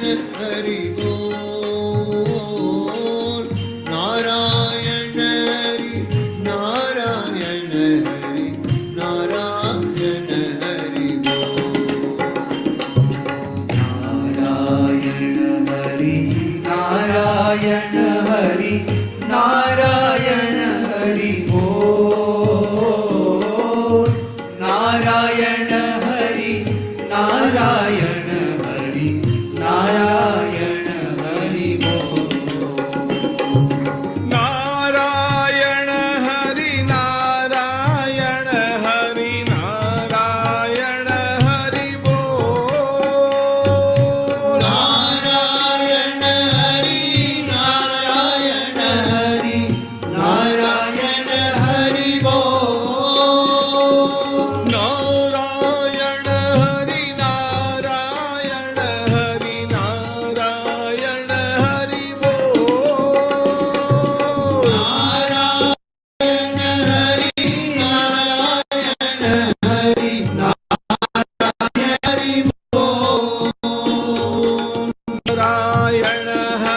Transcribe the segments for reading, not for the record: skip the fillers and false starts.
Hari Bol. Narayana Hari, Narayana Hari, Narayana Hari Bol. Narayana Hari, Narayana Hari, Narayana Hari Bol. Narayana Hari, Narayana Hari, Narayana Hari Bol. Narayana Hari, Narayana Hari, Narayana Hari Bol. Narayana Hari, Narayana Hari, Narayana Hari Bol. Narayana Hari, Narayana Hari, Narayana Hari Bol. Narayana Hari, Narayana Hari, Narayana Hari Bol. Narayana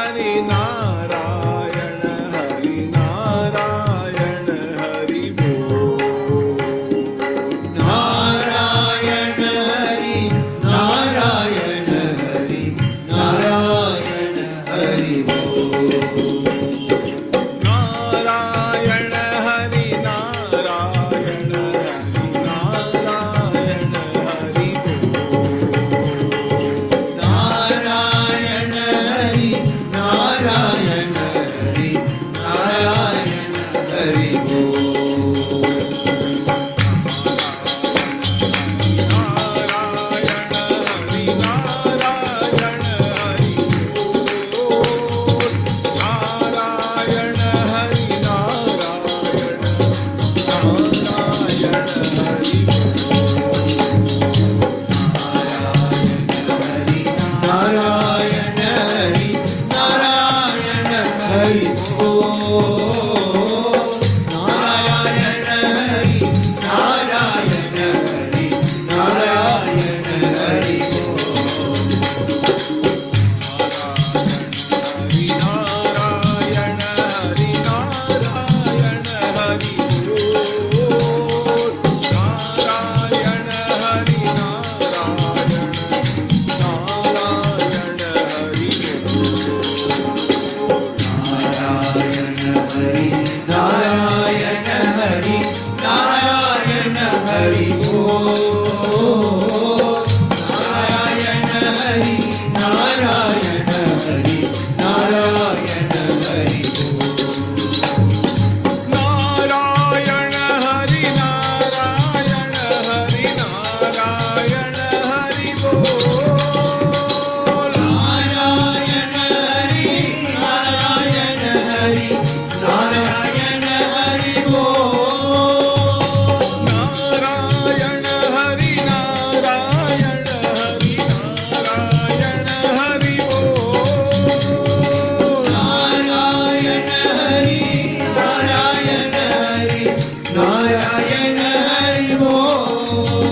Hari, Narayana Hari, Narayana Hari Bol. Narayana Hari, Narayana Hari, Narayana Hari Bol. Narayana Hari, Narayana Hari, Narayana Hari Bol. Narayana Hari, Narayana Hari, Narayana Hari Bol. Narayana Hari, Narayana Hari Bol. Narayana Hari, Narayana Hari, Narayana Hari Bol. Narayana Hari, Narayana Hari Bol. Narayana Hari, Narayana Hari, Narayana Hari Bol. Narayana Hari, Narayana Hari, Narayana Hari Bol. Narayana Hari, Narayana Hari, Narayana Hari Bol.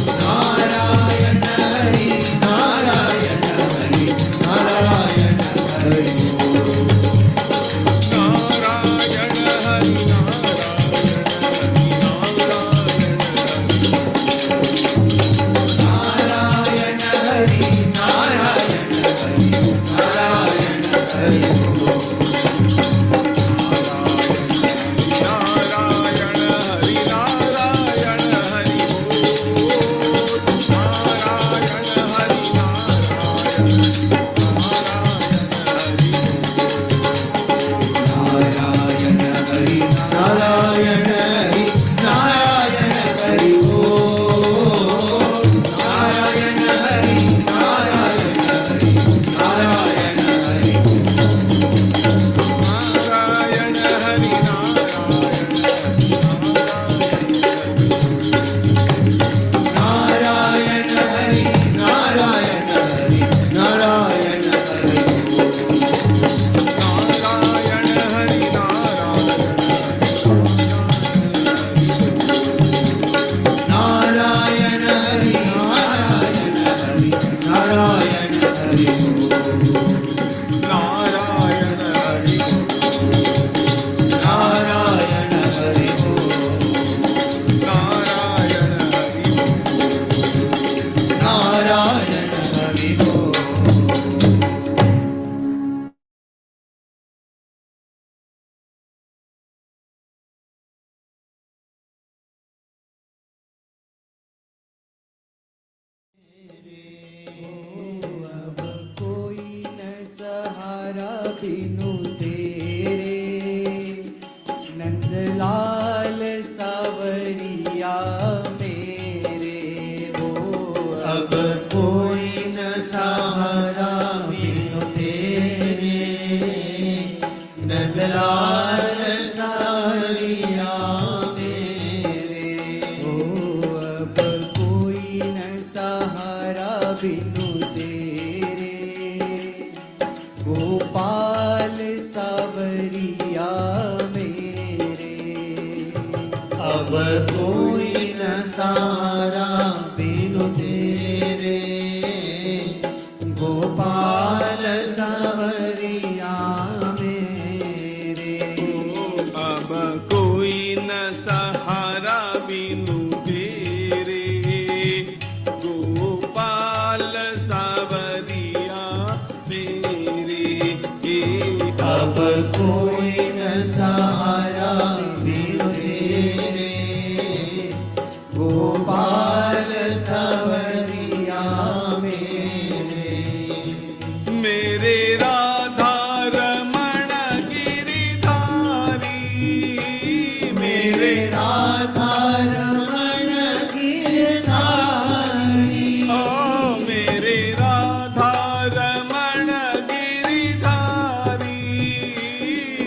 Narayana Hari, Narayana Hari, Narayana Hari Bol. Narayana Hari, Narayana Hari, Narayana Hari Bol. Narayana Hari, Narayana Hari, Narayana Hari, Narayana Hari, Narayana Hari Bol. Narayana Hari, Narayana Hari, Narayana Hari, Narayana Hari Bol. बिनु तेरे, नंदलाल सावरिया मेरे हो। अब कोई न सहारा बिनु तेरे, नंदलाल सावरिया मेरे हो। अब कोई न सहारा बिनु तेरे, गोपाल सावरिया मेरे। अब कोई न सहारा बिनु तेरे, गोपाल सावरिया मेरे अब कोई न सहारा बिनु तेरे, गोपाल सावरिया मेरे। अब कोई न सहारा बिनु तेरे, गोपाल सावरिया मेरे मेरे राधा रमण गिरिधारी, मेरे राधा रमण गिरधारी ओ मेरे राधा रमण गिरिधारी,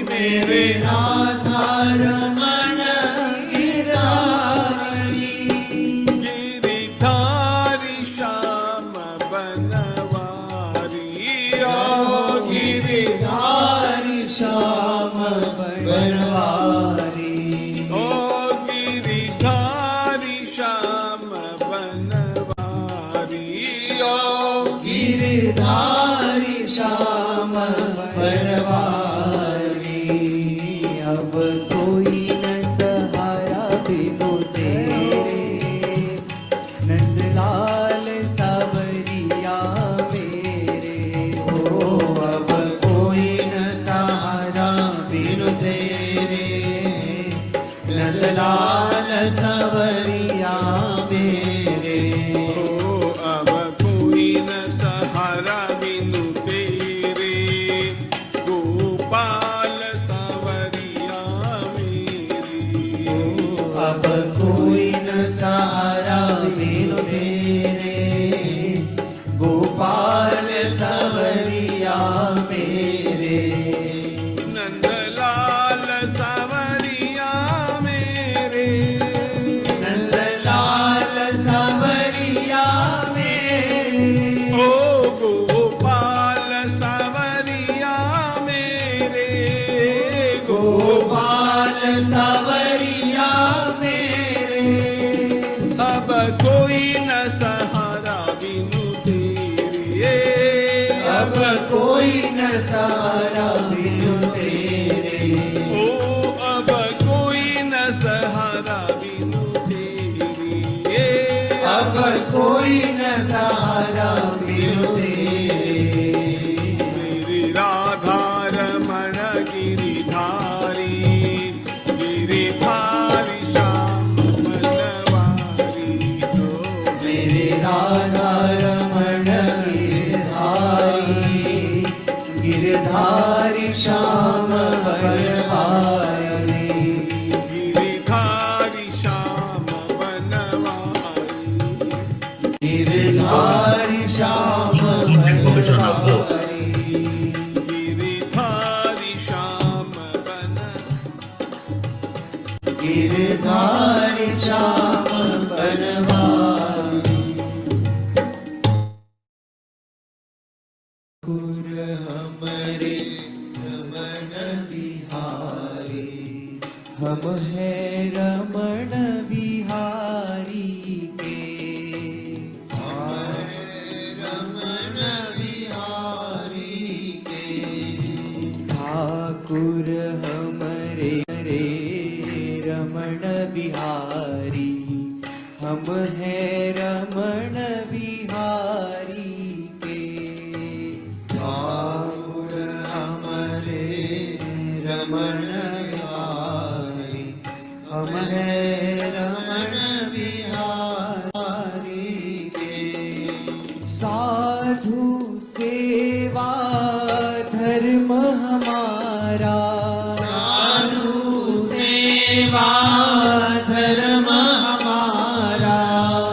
मेरे राधा रमण गिरधारी गिरिधारी श्याम बनवारी। ओ गिरधारी श्याम बनवारी ओ गिरिधारी श्याम बनवारी। ओ गिरधारी श्याम बनवारी अब कोई न सहारा बिनु तेरे, नंदलाल सावरिया मेरे हो। अब कोई न सहारा बिनु तेरे, नंदलाल सावरिया मेरे ओ अब कोई न सहारा बिनु तेरे, गोपाल सावरिया मेरे। अब कोई न सहारा बिनु तेरे, गोपाल सावरिया मेरे नंदलाल सावरिया मेरे, नंदलाल सावरिया मेरे ओ गोपाल सावरिया मेरे। गोपाल सावरिया मेरे अब कोई न सहारा बिनु तेरे, अब कोई न सहारा बिनु तेरे ओ अब कोई न सहारा बिनु तेरे। अब कोई न सहारा बिनु तेरे मेरी राधा रमण गिरिधारी, गिरिधारी श्याम बनवारी। ओ मेरे राधा रमण गिरधारी, गिरधारी श्याम बनवारी गिरिधारी श्याम बनवारी। गिरधारी श्याम बनवारी गिरिधारी श्याम गिरधारी श्याम बनवारी कुर हमरे रमण बिहारी, हम है रमण बिहारी के। रमण बिहारी के ठाकुर हमरे रे रमण बिहारी, हम है रमण बिहारी के। ठाकुर हमरे रमण बिहारी, हम है रमण बिहारी के साधु सेवा धर्म सेवा धर्म हमारा,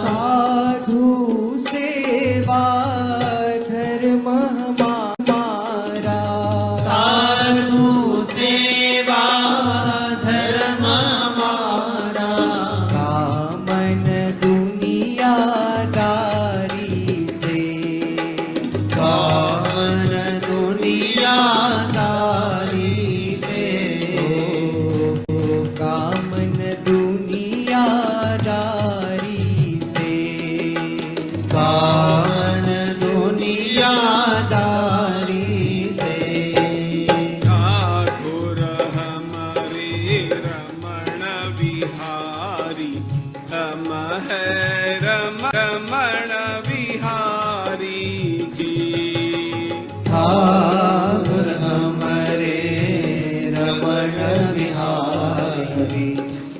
साधु सेवा धर्म हमारा, साधु सेवा धर्म हमारा, कामन दुनियादारी से, कामन दुनियादारी से, कामन दुनियादारी से, कामन दुनियादारी से। ठाकुर हमारे रमण बिहारी, हम है रमण बिहारी की। ठाकुर हमारे रमण बिहारी,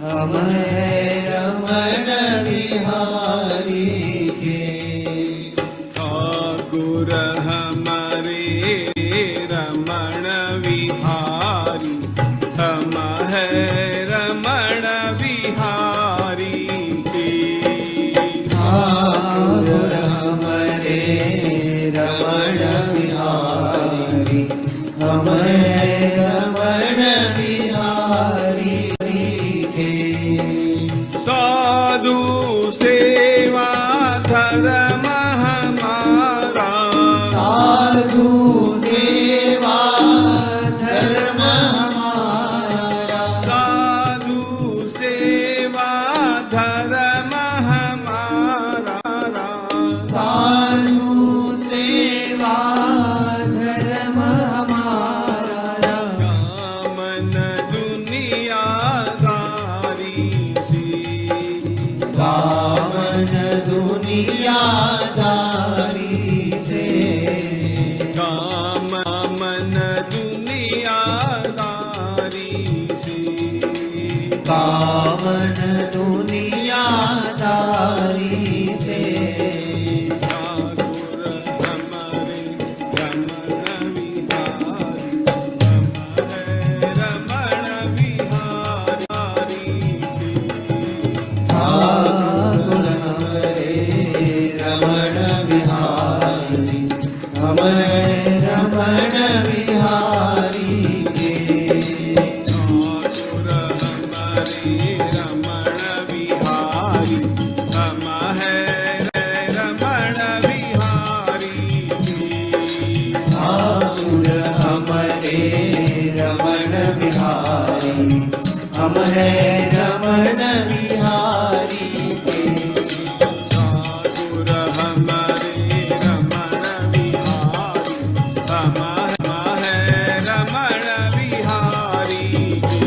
हम हैं रमण बिहारी के। ठाकुर हमारे रमण बिहारी, हम है रमण बिहारी की। ठाकुर हमारे रमण बिहारी, हम हैं रमण बिहारी के। साधु सेवा धर्म हमारा, साधु सेवा धर्म हमारा, साधु सेवा धर्म हमारा। साधु सेवा धर्म हमारा, कामन दुनियादारी से, कामन दुनियादारी से, कामन दुनियादारी से। कामन दुनियादारी से। ठाकुर हमारे रमण बिहारी, हम है रमण बिहारी की। ठाकुर हमारे रमण बिहारी, हम हैं रमण बिहारी के। ठाकुर हमारे रमण बिहारी, हम है रमण बिहारी की। ठाकुर हमारे रमण बिहारी, हम हैं रमण बिहारी के। ठाकुर हमारे रमण बिहारी, हम है रमण बिहारी की।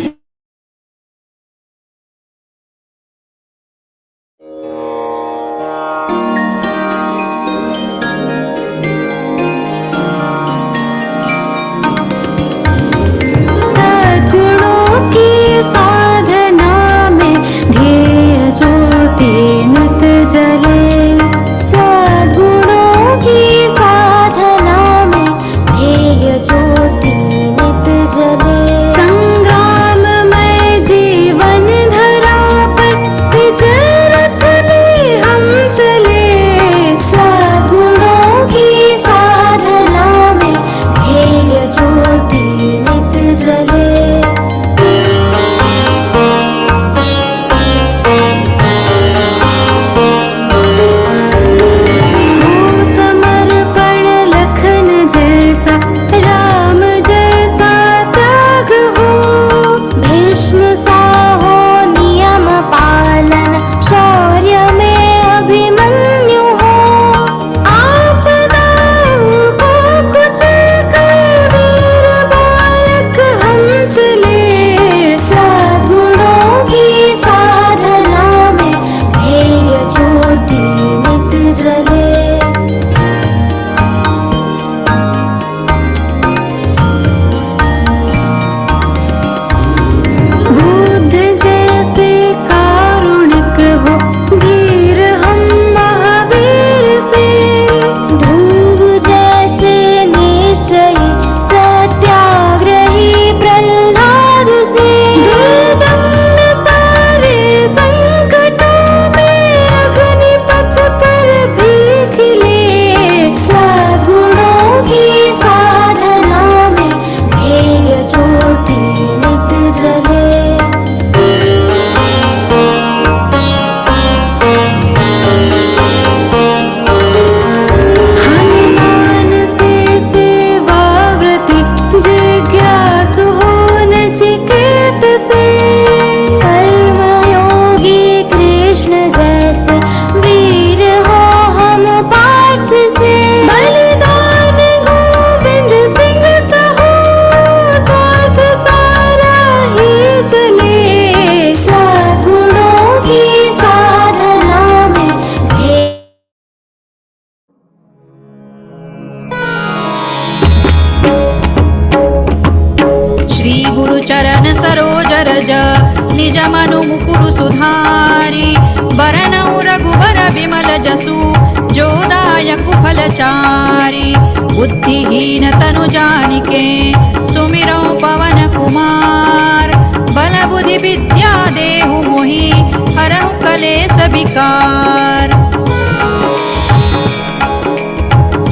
सद्गुणों की साधना में ध्येय निज मनु मुकुरु सुधारी बरनौ रघुबर बिमल जसु जोदायक फलचारी बुद्धिहीन तनु जानिके सुमिरौ पवन कुमार बल बुद्धि विद्या देहु मोहि हरहु कलेस विकार।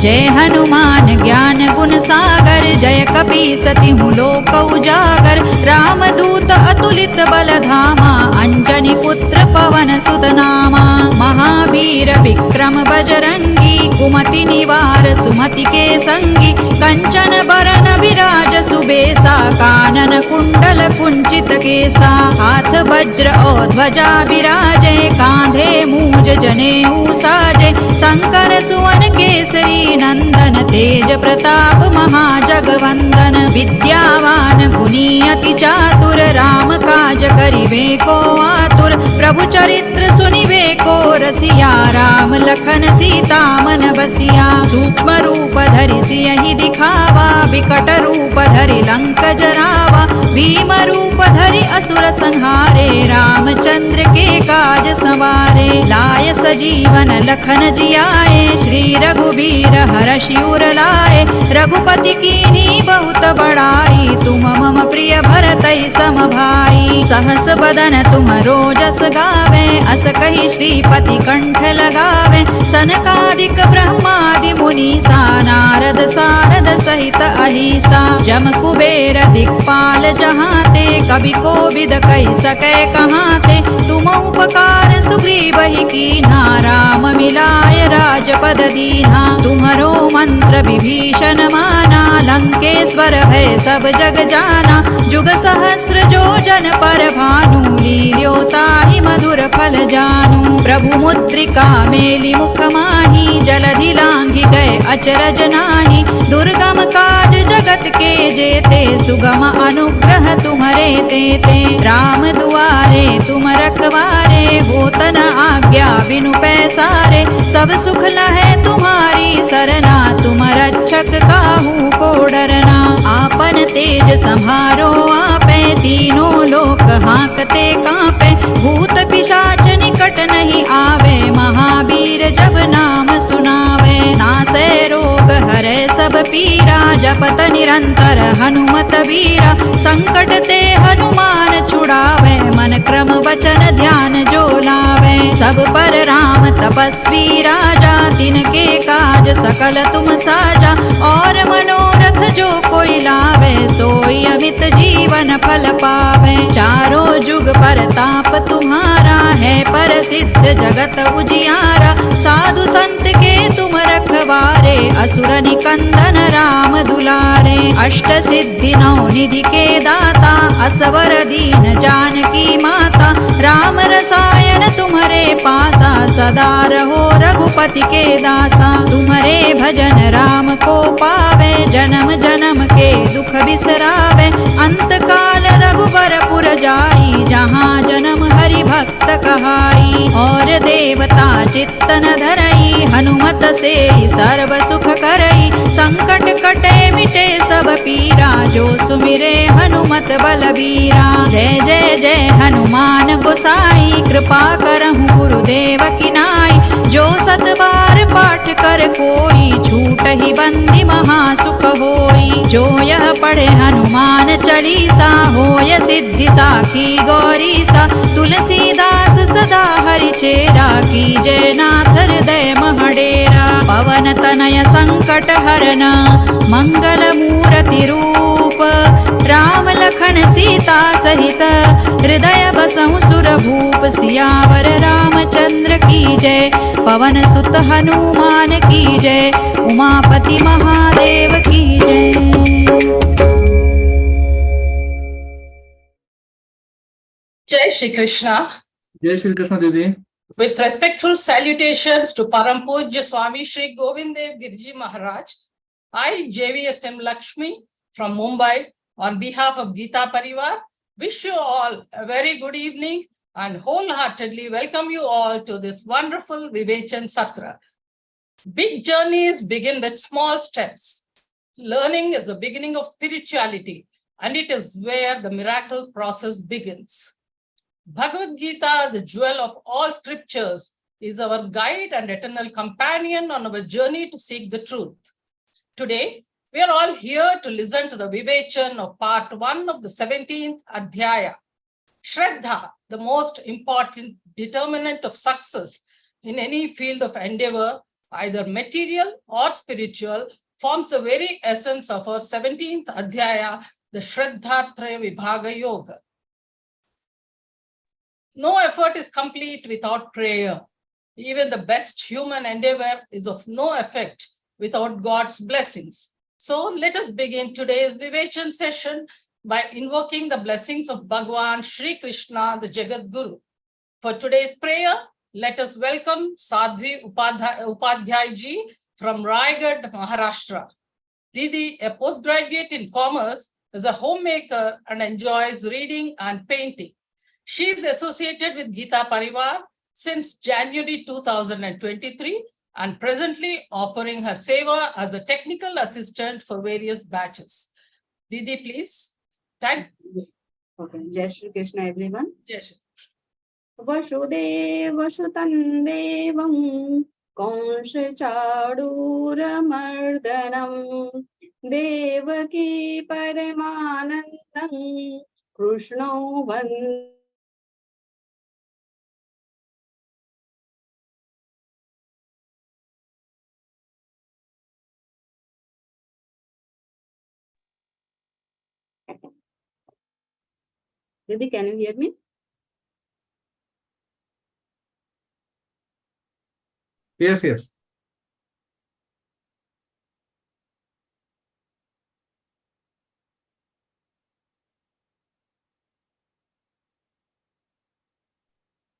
जय हनुमान ज्ञान गुण सागर जय कपीसति लोक उजागर रामदूत अतुलित बल धामा अंजनी पुत्र पवन सुत नामा महावीर विक्रम बजरंगी कुमति निवार सुमति के संगी कंचन बरन विराज सुबेसा कानन कुंडल कुंचित केसा हाथ वज्र और ध्वजा विराजे कांधे मूज जनेऊ साजे शंकर सुवन केसरी नंदन तेज प्रताप महाजगवंदन विद्यावान गुणी अति चातुर राम काज करिबे को आतुर प्रभु चरित्र सुनिबे को रसिया राम लखन सीता मन बसिया सूक्ष्म रूप धरि सियहि दिखावा विकट रूप धरि लंक जरावा भीम रूप धरि असुर संहारे रामचंद्र के काज संवारे लाय सजीवन लखन जियाए श्री रघुवीर हरषि उर लाए रघुपति कीन्ही बहुत बड़ाई तुम मम प्रिय भरतहि सम भाई सहस बदन तुम रोजस गावे अस कहि श्रीपति कंठ लगावे सनकादिक ब्रह्मादि मुनीसा नारद सारद सहित अहिसा जम कुबेर दिक्पाल जहाते कवि कोविद कहि सकै कहाते तुम उपकार सुग्रीवहि कीन्हा राम मिलाय राजपद दीन्हा तुम्हरो मंत्र विभीषण माना लंकेश्वर है सब जग जाना जुग सहस्र जो जन पर भानु लील्योताहि मधुर फल जानू प्रभु मुद्रिका मेलि मुख माही जलधि लांघि गए अचरज नाही दुर्गम काज जगत के जेते सुगम अनुग्रह तुम्हरे तेते राम दुआरे तुम रखवारे होत न आज्ञा बिनु पैसारे सब सुख लहै तुम्हारी सरना तुम रक्षक काहू को डरना आपन तेज संहारो आपे तीनों लोक हांकते कांपे भूत पिशाच निकट नहीं आवे महावीर जब नाम सुनावे नासै रोग हरै सब पीरा जपत निरंतर हनुमत वीरा संकट ते हनुमान छुड़ावे मन क्रम वचन ध्यान जो लावे सब पर राम तपस्वी राजा तिनके काज सकल तुम साजा और मनोरथ जो कोई लावे सोई अमित जीवन फल पावे चारों जुग परताप तुम्हारा है प्रसिद्ध जगत उजियारा साधु संत के तुम रखवारे असुर निकंदन राम दुलारे अष्ट सिद्धि नौ निधि के दाता असवर दीन जानकी माता राम रसायन तुम्हारे पासा सदा रहो रघुपति के दासा तुम्हारे भजन राम को पावे जन्म जन्म के दुख बिसरावे अंत काल रघुबर पुर जाई जहाँ जन्म हरि भक्त कहाई और देवता चित्तन धरई हनुमत से सर्व सुख करई संकट कटे मिटे सब पीरा जो सुमिरे हनुमत बलबीरा जय जय जय हनुमान गोसाई कृपा करहु गुरुदेव की नाई जो सत बार पाठ कर कोई छूट ही बंदी महासुख होई जो यह पढ़े हनुमान चालीसा होय सिद्धि साखी गौरीसा तुलसीदास सदा हरि चेरा की जय नाथ हृदय महडेरा पवन तनय संकट हरन मंगल मूर्ति रूप राम लखन सीता सहित हृदय बसहु सुर भूप सियावर रामचंद्र की जय पवन सुत हनुमान की जय उमापति महादेव की जय। Jai Shri Krishna. जय श्री कृष्ण दीदी। With respectful salutations to Param Pujya Swami Shri Govindev Girji Maharaj, I, JVSM Lakshmi from Mumbai, on behalf of Gita Parivar, wish you all a very good evening and wholeheartedly welcome you all to this wonderful Vivechan Satra. Big journeys begin with small steps. Learning is the beginning of spirituality, and it is where the miracle process begins. Bhagavad-Gītā, the jewel of all scriptures, is our guide and eternal companion on our journey to seek the truth. Today, we are all here to listen to the Vivechan of part 1 of the 17th Adhyaya. Shraddha, the most important determinant of success in any field of endeavor, either material or spiritual, forms the very essence of our 17th Adhyaya, the Shraddha-traya Vibhaga Yoga. No effort is complete without prayer. Even the best human endeavor is of no effect without God's blessings. So let us begin today's Vivechan session by invoking the blessings of Bhagavan Shri Krishna, the Jagat Guru. For today's prayer, let us welcome Sadhvi Upadhyay ji from Raigad, Maharashtra. Didi, a postgraduate in commerce, is a homemaker and enjoys reading and painting. She is associated with Gita Parivar since January 2023 and presently offering her seva as a technical assistant for various batches. Didi, please. Thank you. Okay. Jai Shri Krishna, everyone. Jai Shri. Vasudevasutan devam Konshachaduramardanam Devaki Paramanandam Krishno Vande. Didi, can you hear me? Yes, yes.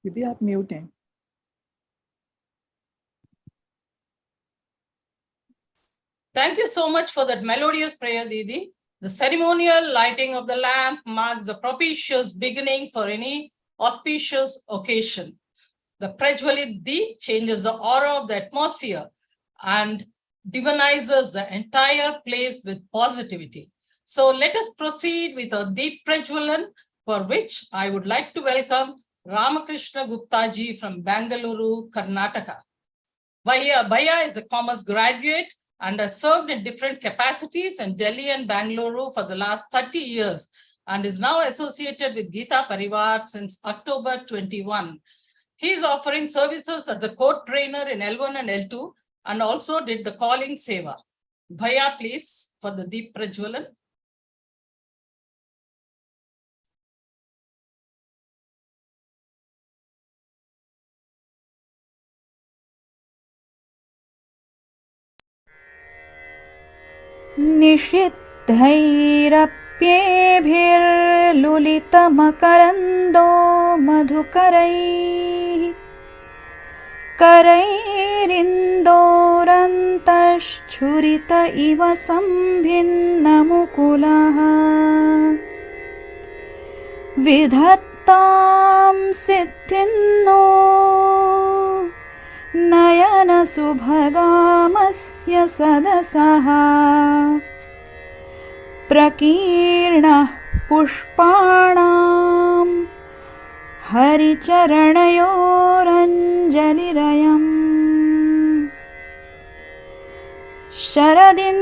दीदी आप mute हैं. Thank you so much for that melodious prayer, Didi. The ceremonial lighting of the lamp marks the propitious beginning for any auspicious occasion. The Prajwalit Deep changes the aura of the atmosphere and divinizes the entire place with positivity. So let us proceed with our Deep Prajwalan, for which I would like to welcome Ramakrishna Gupta ji from Bangalore, Karnataka. Bhaiya is a commerce graduate and has served in different capacities in Delhi and Bangalore for the last 30 years and is now associated with Gita Parivar since October 21. He is offering services as a court trainer in L1 and L2 and also did the calling seva. Bhaiya, please, for the Deep Prajwalan. निषिद्धैरप्येभिर्लुलितमकरन्दो मधुकरैः करैरिन्दोरन्तश्छुरित इव सम्भिन्नमुकुलः विधत्तां सिद्धिन्नो नयनसुभगामस्य सदसः प्रकीर्णः पुष्पाणां हरिचरणयोरञ्जलिरयम् शरदिन्दुनिभां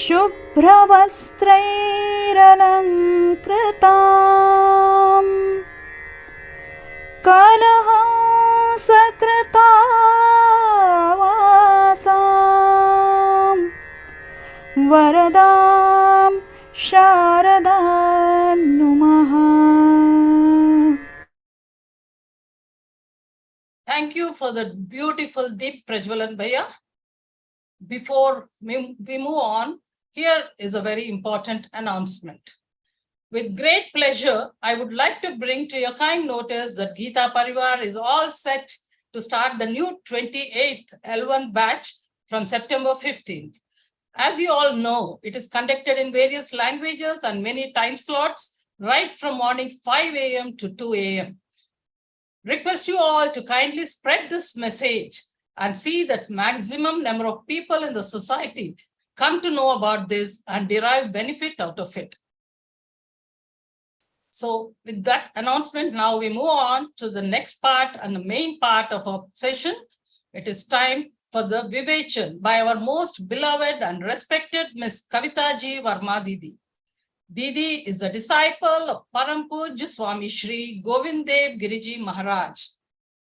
शुभ्रवस्त्रैरलङ्कृतां कलहंसकृतावासां वरदां शारदां नुमः. Thank you for the beautiful Deep Prajwalan, Bhaiya. Before we move on, here is a very important announcement. With great pleasure, I would like to bring to your kind notice that Gita Parivar is all set to start the new 28th L1 batch from September 15th. As you all know, it is conducted in various languages and many time slots, right from morning 5 a.m. to 2 a.m. Request you all to kindly spread this message and see that maximum number of people in the society come to know about this and derive benefit out of it. So with that announcement, now we move on to the next part and the main part of our session. It is time for the Vivechan by our most beloved and respected Miss Kavita ji Verma Didi. Didi is a disciple of Param Pujya Swami Shri Govindevgiriji Maharaj,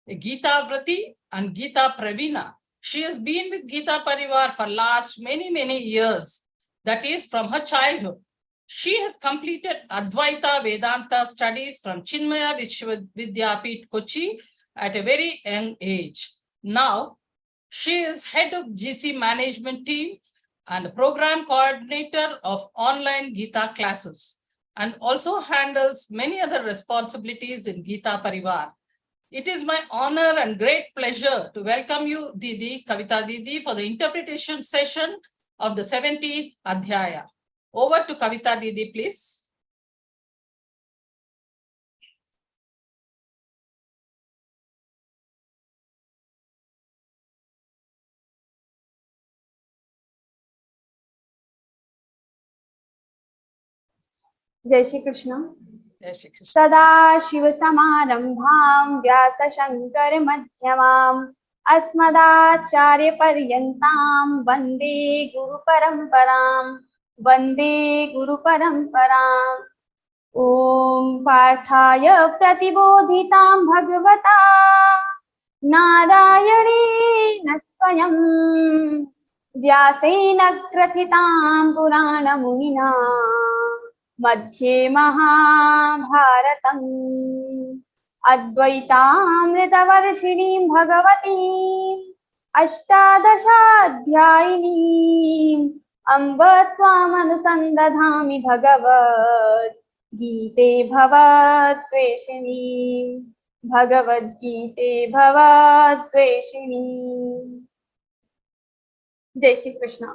a Gita Vrati and Gita Pravina. She has been with Gita Parivar for last many years. That is from her childhood. She has completed Advaita Vedanta studies from Chinmaya Vidyapit Kochi at a very young age. Now, she is head of GC management team and program coordinator of online Gita classes, and also handles many other responsibilities in Gita Parivar. It is my honor and great pleasure to welcome you, Didi, Kavita Didi, for the interpretation session of the 17th Adhyaya. Over to Kavita Didi, please. Jai Shri Krishna. Jai Shri Krishna. Sada Shiva Samarambham Vyasa Shankar Madhyamam Asmadacharya Paryantam Vande Guru Paramparam Vande Guru Paramparam Om Parthaya Pratibodhitam Bhagavata Narayane Swayam Vyasena Krathitam Purana Munina Madhye Mahabharatam Advaitaamritavarshiniim Bhagavatim Ashtadashadhyayinim Amba Tvam Anusandadhami Bhagavad Gite Bhavatveshini Bhagavad Gite Bhavatveshini. Jai Shri Krishna.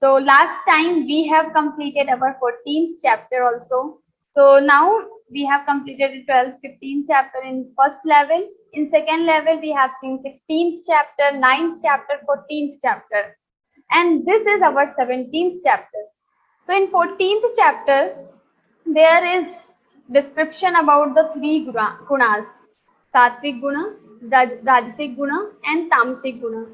So last time we have completed our 14th chapter also. So now we have completed the 12th, 15th chapter in first level. In second level, we have seen 16th chapter, 9th chapter, 14th chapter. And this is our 17th chapter. So in 14th chapter, there is description about the three gunas. Sattvic guna, Rajasic guna and Tamasic guna.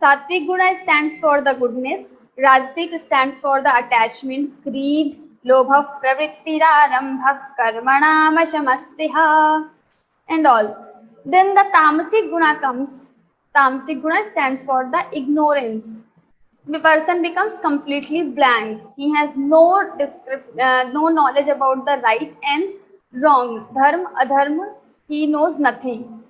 Sattvic guna stands for the goodness. Rajasic stands for the attachment, greed, lobha, pravittira, rambha, karmana, mashamastiha, and all. Then the tamasic guna comes. Tamasic guna stands for the ignorance. The person becomes completely blank. He has no knowledge about the right and wrong, dharma, adharma. He knows nothing.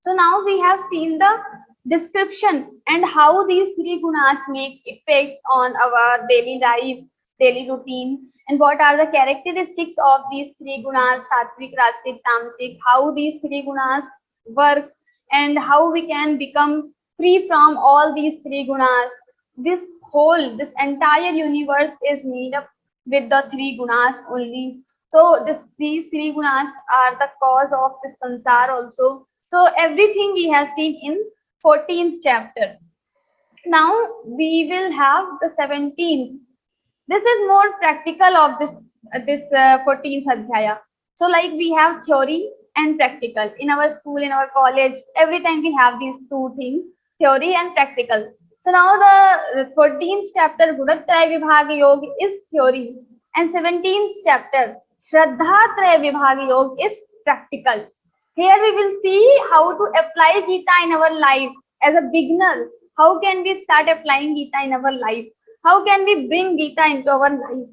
So now we have seen the description and how these three gunas make effects on our daily life, daily routine, and what are the characteristics of these three gunas, sattvic, rajasic, tamasic, how these three gunas work, and how we can become free from all these three gunas. This entire universe is made up with the three gunas only. So these three gunas are the cause of this sansar also. So everything we have seen in 14th chapter. Now we will have the 17th. This is more practical of this 14th adhyaya. So like we have theory and practical in our school, in our college, every time we have these two things, theory and practical. So now the 14th chapter Gunatraya Vibhaga Yoga is theory, and 17th chapter Shraddhatraya Vibhaga Yoga is practical. Here we will see how to apply Gita in our life as a beginner. How can we start applying Gita in our life? How can we bring Gita into our life?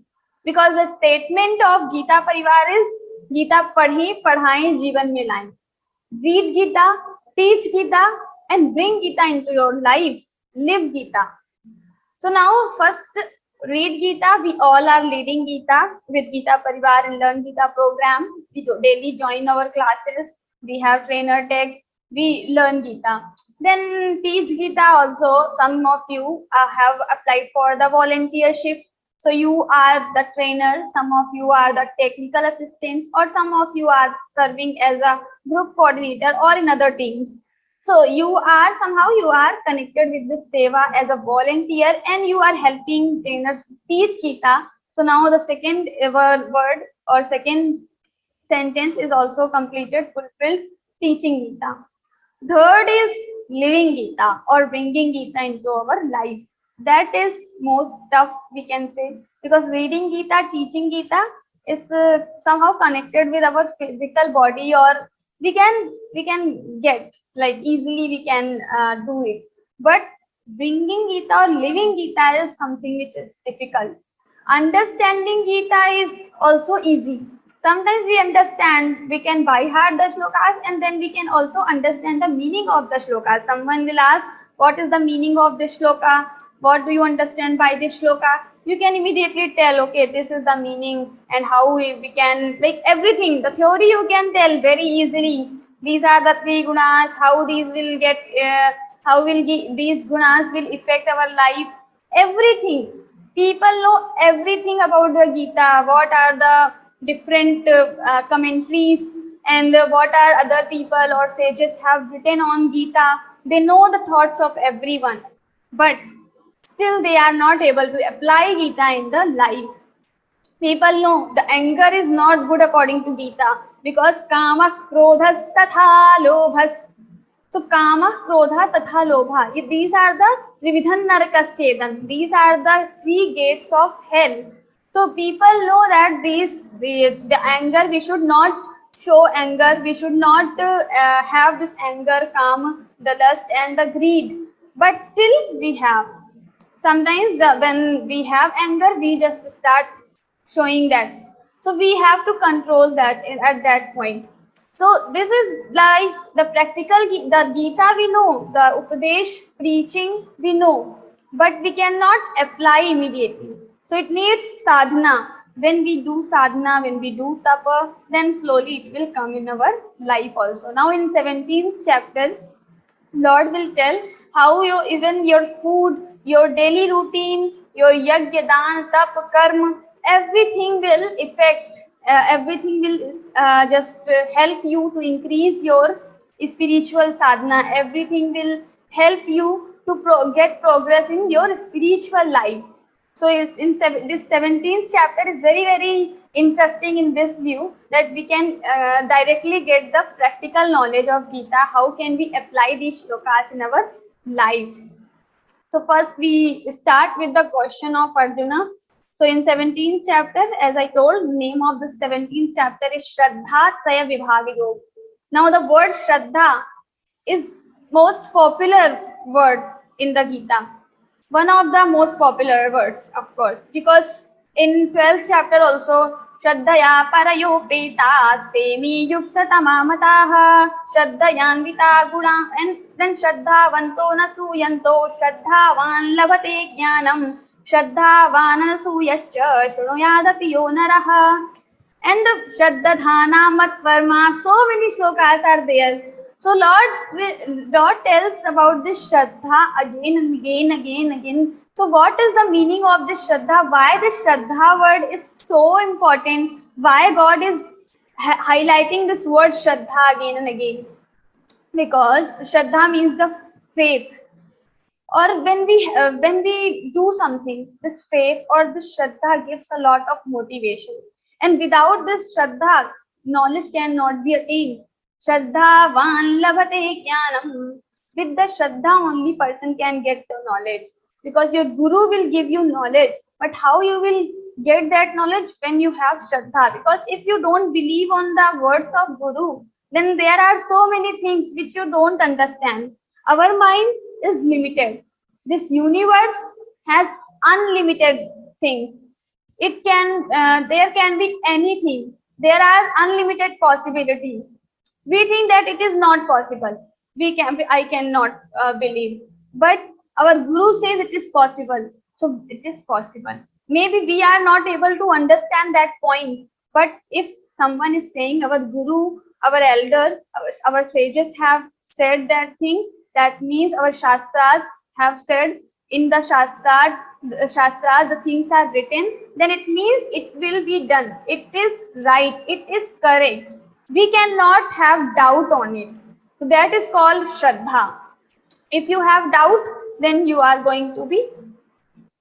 Because the statement of Gita Parivar is Gita padhi, padhaye, जीवन में लाएं. Read Gita, teach Gita, and bring Gita into your life. Live Gita. So now first read Gita. We all are reading Gita with Gita Parivar and Learn Gita program. We daily join our classes. We have trainer tag. We learn Gita. Then teach Gita also. Some of you have applied for the volunteership. So you are the trainer. Some of you are the technical assistants, or some of you are serving as a group coordinator or in other teams. So you are somehow you are connected with the seva as a volunteer, and you are helping trainers to teach Gita. So now the second word or second sentence is also completed, fulfilled, teaching Gita. Third is living Gita or bringing Gita into our life. That is most tough, we can say, because reading Gita, teaching Gita is somehow connected with our physical body, or we can get like easily we can do it. But bringing Gita or living Gita is something which is difficult. Understanding Gita is also easy. Sometimes we understand, we can by heart the shlokas, and then we can also understand the meaning of the shlokas. Someone will ask, what is the meaning of this shloka? What do you understand by this shloka? You can immediately tell, okay, this is the meaning, and how we can, like everything, the theory you can tell very easily. These are the three gunas, how these will get, these gunas will affect our life, everything. People know everything about the Gita, what are the different commentaries, and what are other people or sages have written on Gita. They know the thoughts of everyone, but still they are not able to apply Gita in the life. People know the anger is not good according to Gita, because kama krodhas tatha lobhas. So kama, krodha, tatha lobha. These are the trividhan narakasyedan. These are the three gates of hell. So people know that the anger, we should not show anger. We should not have this anger, kama, the lust and the greed. But still we have. Sometimes when we have anger, we just start showing that. So we have to control that at that point. So this is like the practical, the Gita we know, the Upadesh preaching we know, but we cannot apply immediately. So it needs sadhana. When we do sadhana, when we do tapa, then slowly it will come in our life also. Now in 17th chapter, Lord will tell how even your food, your daily routine, your yajna, dan, tap, karma, everything will affect, everything will just help you to increase your spiritual sadhana. Everything will help you to get progress in your spiritual life. So this 17th chapter is very, very interesting in this view, that we can directly get the practical knowledge of Gita. How can we apply these shlokas in our life? So first we start with the question of Arjuna. So in 17th chapter, as I told, name of the 17th chapter is Shraddha Traya Vibhaga Yoga. Now the word Shraddha is most popular word in the Gita. One of the most popular words, of course, because in 12th chapter also, Shraddhaya Parayopetaste mi yukta tamamataha Shraddhayanvita guna, and then Shraddhavanto nasuyanto Shraddhavan labhate jnanam Shraddhavan nasuyascha Shunuyadapi yo naraha. And Shraddhadhana Mat Verma, so many shlokas are there. So Lord tells about this Shraddha again and again. So what is the meaning of this Shraddha? Why this Shraddha word is so important? Why God is highlighting this word Shraddha again and again? Because Shraddha means the faith. Or when we do something, this faith or this Shraddha gives a lot of motivation. And without this Shraddha, knowledge cannot be attained. Shraddha van labhate jnanam. With the Shraddha, only person can get the knowledge. Because your Guru will give you knowledge. But how you will get that knowledge? When you have Shraddha. Because if you don't believe on the words of Guru, then there are so many things which you don't understand. Our mind is limited. This universe has unlimited things. It can, there can be anything. There are unlimited possibilities. We think that it is not possible. I cannot believe. But our Guru says it is possible. So it is possible. Maybe we are not able to understand that point. But if someone is saying, our Guru, our elder, our sages have said that thing, that means our Shastras have said, in the Shastras the things are written, then it means it will be done. It is right. It is correct. We cannot have doubt on it. So that is called Shraddha. If you have doubt, then you are going to be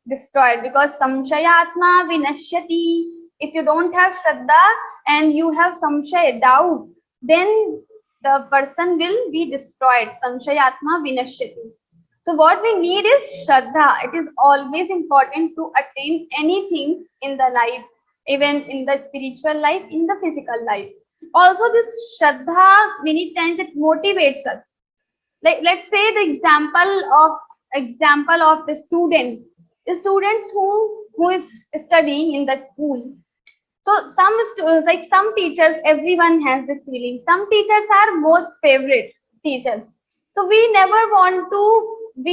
destroyed, because samshayatma vinashyati. If you don't have Shraddha and you have samshay, doubt, then the person will be destroyed. Samshayatma vinashyati. So what we need is Shraddha. It is always important to attain anything in the life, even in the spiritual life, in the physical life. Also, this Shraddha, many times it motivates us. Like, let's say the example of the students who is studying in the school. So some teachers, everyone has this feeling. Some teachers are most favorite teachers. So we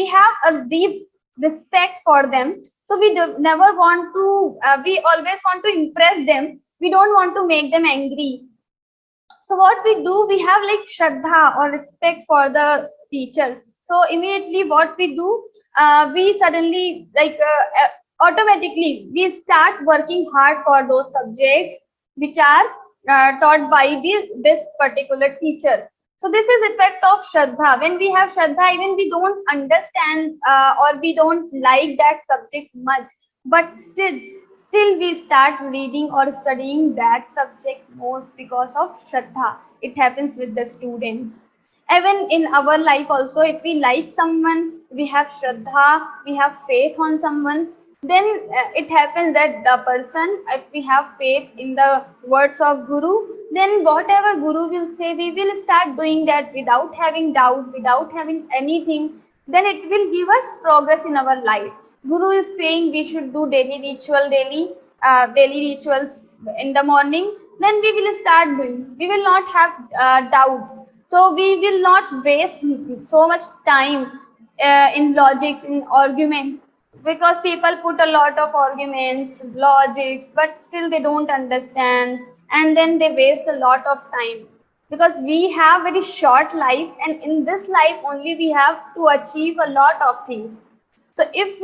have a deep respect for them. So we never want to, we always want to impress them. We don't want to make them angry. So what we do, we have like Shraddha or respect for the teacher. So immediately what we do, we suddenly automatically we start working hard for those subjects which are taught by this particular teacher. So this is effect of Shraddha. When we have Shraddha, even we don't understand or we don't like that subject much, but still we start reading or studying that subject most because of Shraddha. It happens with the students. Even in our life also, if we like someone, we have Shraddha, we have faith on someone, then it happens that the person, if we have faith in the words of Guru, then whatever Guru will say, we will start doing that without having doubt, without having anything. Then it will give us progress in our life. Guru is saying we should do daily rituals in the morning, then we will start doing. We will not have doubt. So we will not waste so much time in logics, in arguments, because people put a lot of arguments, logics, but still they don't understand, and then they waste a lot of time, because we have very short life, and in this life only we have to achieve a lot of things. So if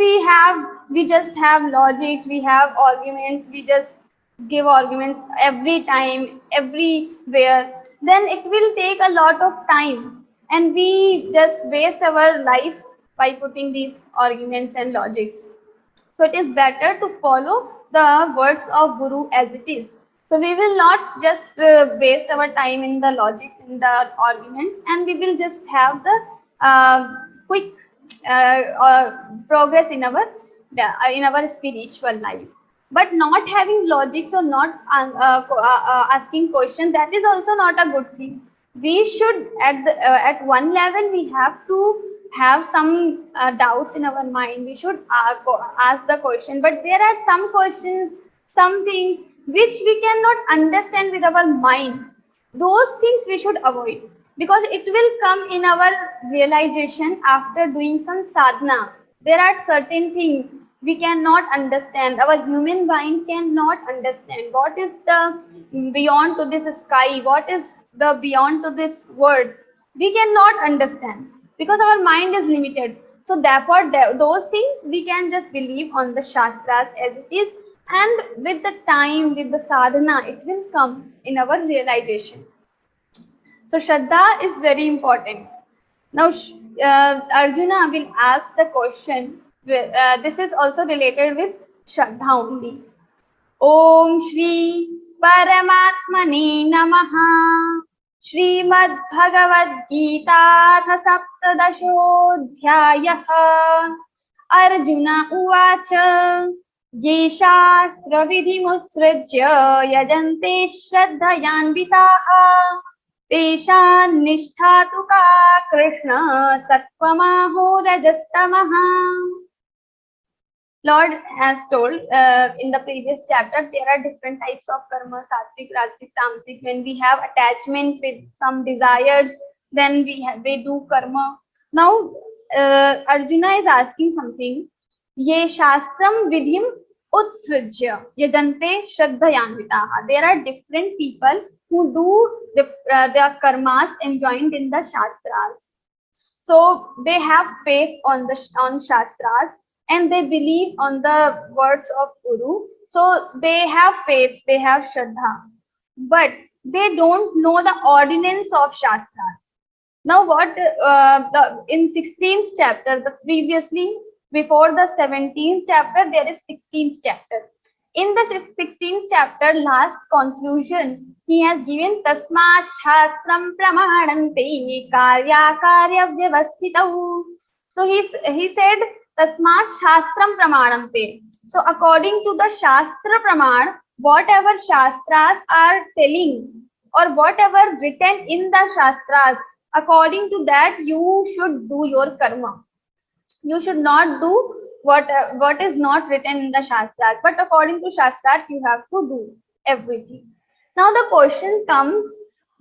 we just have logics, we have arguments, we just give arguments every time, everywhere, then it will take a lot of time, and we just waste our life by putting these arguments and logics. So it is better to follow the words of Guru as it is. So we will not just waste our time in the logics, in the arguments, and we will just have the quick progress in our spiritual life. But not having logics or not asking questions, that is also not a good thing. We should at one level we have to have some doubts in our mind. We should ask the question, but there are some questions, some things which we cannot understand with our mind. Those things we should avoid, because it will come in our realization after doing some sadhana. There are certain things we cannot understand. Our human mind cannot understand. What is the beyond to this sky? What is the beyond to this world? We cannot understand, because our mind is limited. So therefore, those things we can just believe on the Shastras as it is, and with the time, with the sadhana, it will come in our realization. So Shraddha is very important. Now Arjuna will ask the question. This is also related with Shraddha only. Om Shri Paramatmane Namaha. Śrīmad-Bhagavadgītā saptadashodhyayah. Arjuna uvacha. Ye shastra vidhimutsrajya yajante shraddhayanvitaha. Teshan nishtha ka Krishna sattva rajastamaha. Lord has told in the previous chapter, there are different types of karma, sattvic, rajasic, tamasic. When we have attachment with some desires, then we do karma. Now Arjuna is asking something. Ye shastram vidhim utsrajya yajante shraddhayanvitaha. There are different people who do their karmas enjoined in the Shastras. So they have faith on Shastras, and they believe on the words of Guru. So they have faith, they have Shraddha. But they don't know the ordinance of Shastras. Now what in 16th chapter, the previously before the 17th chapter, there is 16th chapter. In the 16th chapter, last conclusion, he has given Tasmat Shastram Pramanante Karya Karya Vyavasthitau. So he said Tasmat Shastram Pramanante. So according to the Shastra Praman, whatever Shastras are telling or whatever written in the Shastras, according to that you should do your karma. You should not do what is not written in the Shastras, but according to Shastras you have to do everything. Now the question comes,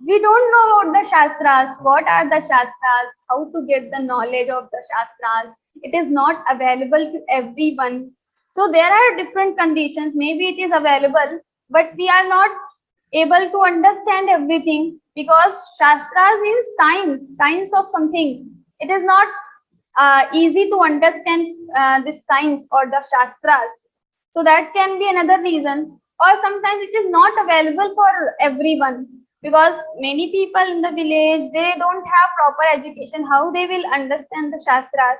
we don't know about the Shastras. What are the Shastras? How to get the knowledge of the Shastras? It is not available to everyone. So there are different conditions. Maybe it is available, but we are not able to understand everything because Shastras is science of something. It is not easy to understand this science or the Shastras. So that can be another reason. Or sometimes it is not available for everyone because many people in the village, they don't have proper education. How they will understand the Shastras?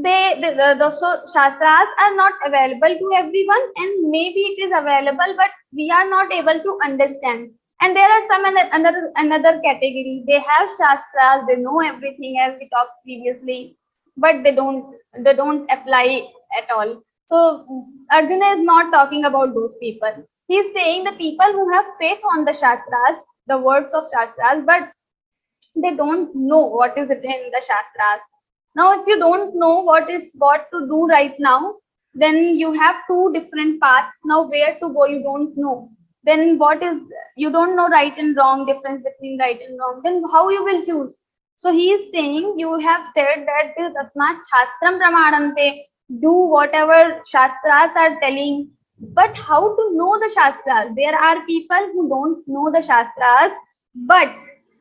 So Shastras are not available to everyone, and maybe it is available, but we are not able to understand. And there are some another category. They have Shastras, they know everything as we talked previously, but they don't apply at all. So Arjuna is not talking about those people. He is saying the people who have faith on the Shastras, the words of Shastras, but they don't know what is written in the Shastras. Now, if you don't know what to do right now, then you have two different paths. Now, where to go, you don't know. Then you don't know right and wrong, difference between right and wrong. Then how you will choose? So he is saying, you have said that this Tasmat Shastram Pramanante, do whatever Shastras are telling. But how to know the Shastras? There are people who don't know the Shastras, but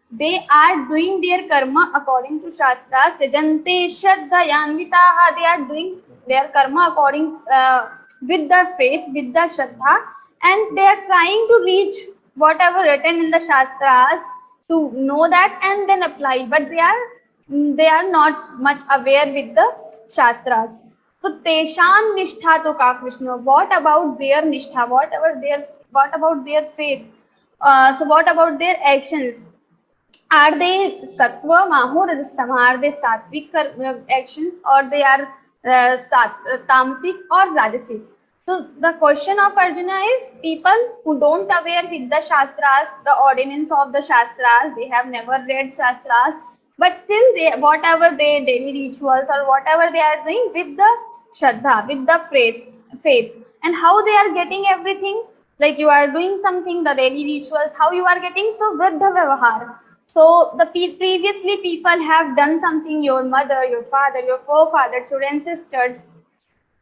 they are doing their karma according to Shastras. Sejante Shraddhayanvitaha. They are doing their karma according with the faith, with the Shraddha, and they are trying to reach whatever written in the Shastras to know that and then apply. But they are not much aware with the Shastras. So Tesham Nishtha to Ka Krishna. What about their Nishtha? What about their faith? So what about their actions? Are they sattva, maho, rajastama? Are they sattvic actions, or they are tamasic or rajasic? So the question of Arjuna is, people who don't aware with the Shastras, the ordinance of the Shastras, they have never read Shastras, but still whatever they daily rituals or whatever they are doing with the Shraddha, with the faith, and how they are getting everything, like you are doing something, the daily rituals, how you are getting, so Vriddha Vyavahar. So the previously people have done something, your mother, your father, your forefathers, your ancestors,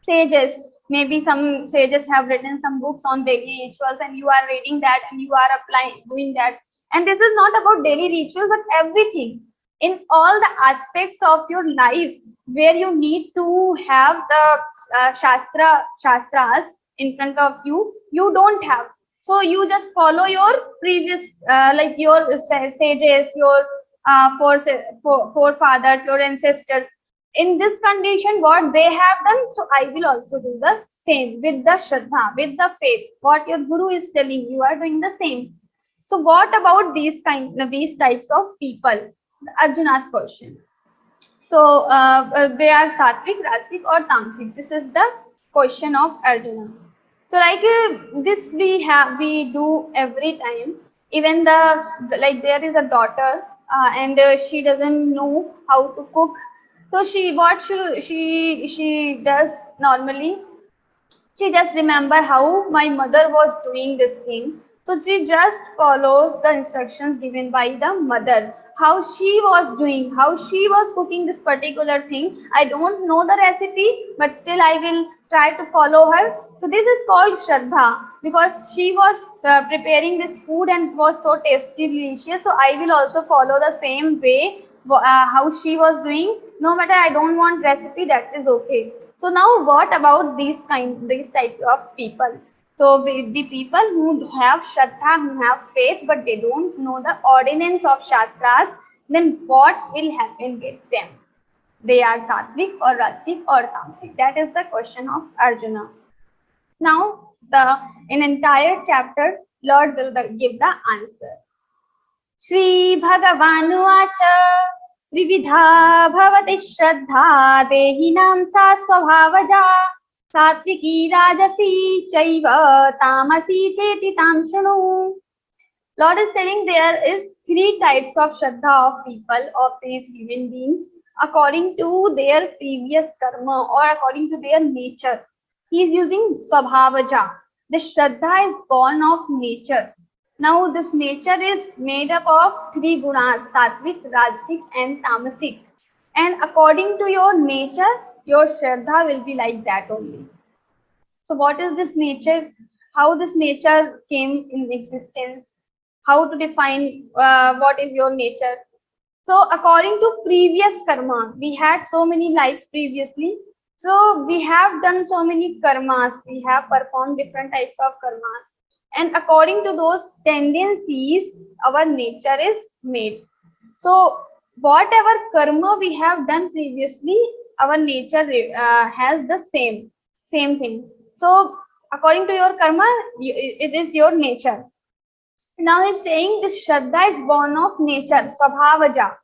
sages, maybe some sages have written some books on daily rituals and you are reading that and you are applying, doing that. And this is not about daily rituals, but everything in all the aspects of your life where you need to have the Shastras in front of you, you don't have. So you just follow your previous, like your sages, your forefathers, your ancestors. In this condition, what they have done, so I will also do the same with the Shraddha, with the faith. What your Guru is telling, you are doing the same. So what about these types of people? Arjuna's question. So they are sattvic, rasic, or tamasic. This is the question of Arjuna. So like this we do every time. Even there is a daughter and she doesn't know how to cook. So she does normally, she just remember how my mother was doing this thing. So she just follows the instructions given by the mother, how she was doing, how she was cooking this particular thing. I don't know the recipe, but still I will try to follow her. So this is called Shraddha, because she was preparing this food and was so tasty, delicious. So I will also follow the same way how she was doing. No matter I don't want recipe, that is okay. So now what about these types of people? So the people who have Shraddha, who have faith, but they don't know the ordinance of Shastras, then what will happen with them? They are sattvic or rasic or tamasic? That is the question of Arjuna. Now, in entire chapter, Lord will give the answer. Śrī-Bhagavanuvaca Trividha bhavati shraddha dehinam sa svabhavaja satviki rajasi chaiva tamasi cheti tam shunu. Lord is telling there is 3 types of shraddha of people, of these human beings, according to their previous karma or according to their nature. He is using svabhavaja. The shraddha is born of nature. Now this nature is made up of 3 gunas, sattvic, rajasic and tamasic. And according to your nature, your shraddha will be like that only. So what is this nature? How this nature came in existence? How to define what is your nature? So according to previous karma, we had so many lives previously. So we have done so many karmas. We have performed different types of karmas. And according to those tendencies, our nature is made. So whatever karma we have done previously, our nature has the same thing. So according to your karma, it is your nature. Now he's saying this shraddha is born of nature, svabhavaja.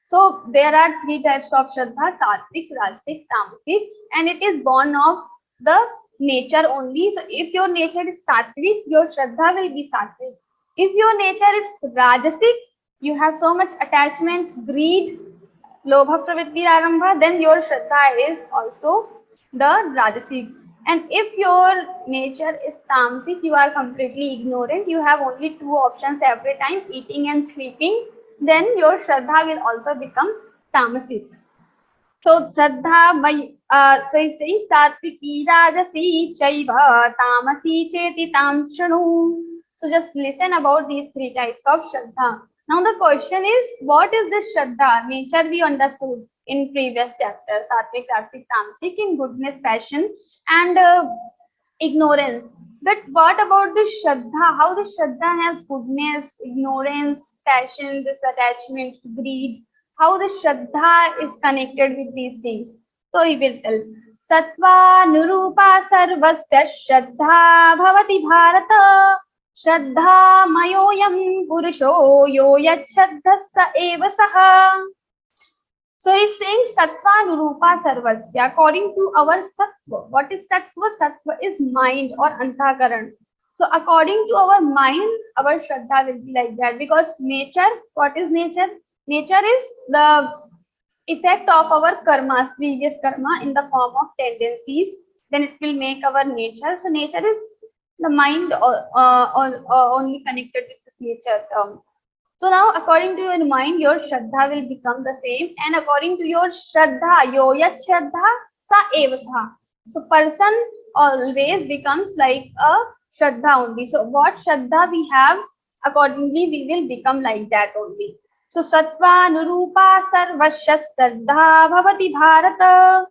So there are 3 types of shraddha, sattvic, rajasic, tamasic, and it is born of the nature only. So if your nature is sattvic, your shraddha will be sattvic. If your nature is rajasic, you have so much attachments, greed, lobha pravritti arambha, then your shraddha is also the rajasic. And if your nature is tamasic, you are completely ignorant, you have only 2 options every time, eating and sleeping, then your shraddha will also become tamasic. So shraddha, so he's saying satviki rajasi chaiva tamasi cheti tam shanu. So just listen about these 3 types of shraddha. Now the question is, what is this shraddha? Nature we understood in previous chapter, sattvic, rajasic, tamasic, in goodness, passion and ignorance. But what about the shraddha? How the shraddha has goodness, ignorance, passion, this attachment, greed? How the shraddha is connected with these things? So he will tell. Sattva nurupa sarvasya shraddha bhavati bharata shraddha mayoyam purusho yo yat shraddha sa eva saha. So he's saying sattva nurupa sarvasya, according to our sattva. What is sattva? Sattva is mind or antakaran. So according to our mind, our shraddha will be like that, because nature, what is nature? Nature is the effect of our karmas, previous karma, in the form of tendencies. Then it will make our nature. So nature is the mind only connected with this nature term. So now according to your mind, your shraddha will become the same, and according to your shraddha, yo yat shraddha sa eva saha. So person always becomes like a shraddha only. So what shraddha we have, accordingly we will become like that only. So sattva nurupa sarvasya shraddha bhavati bharata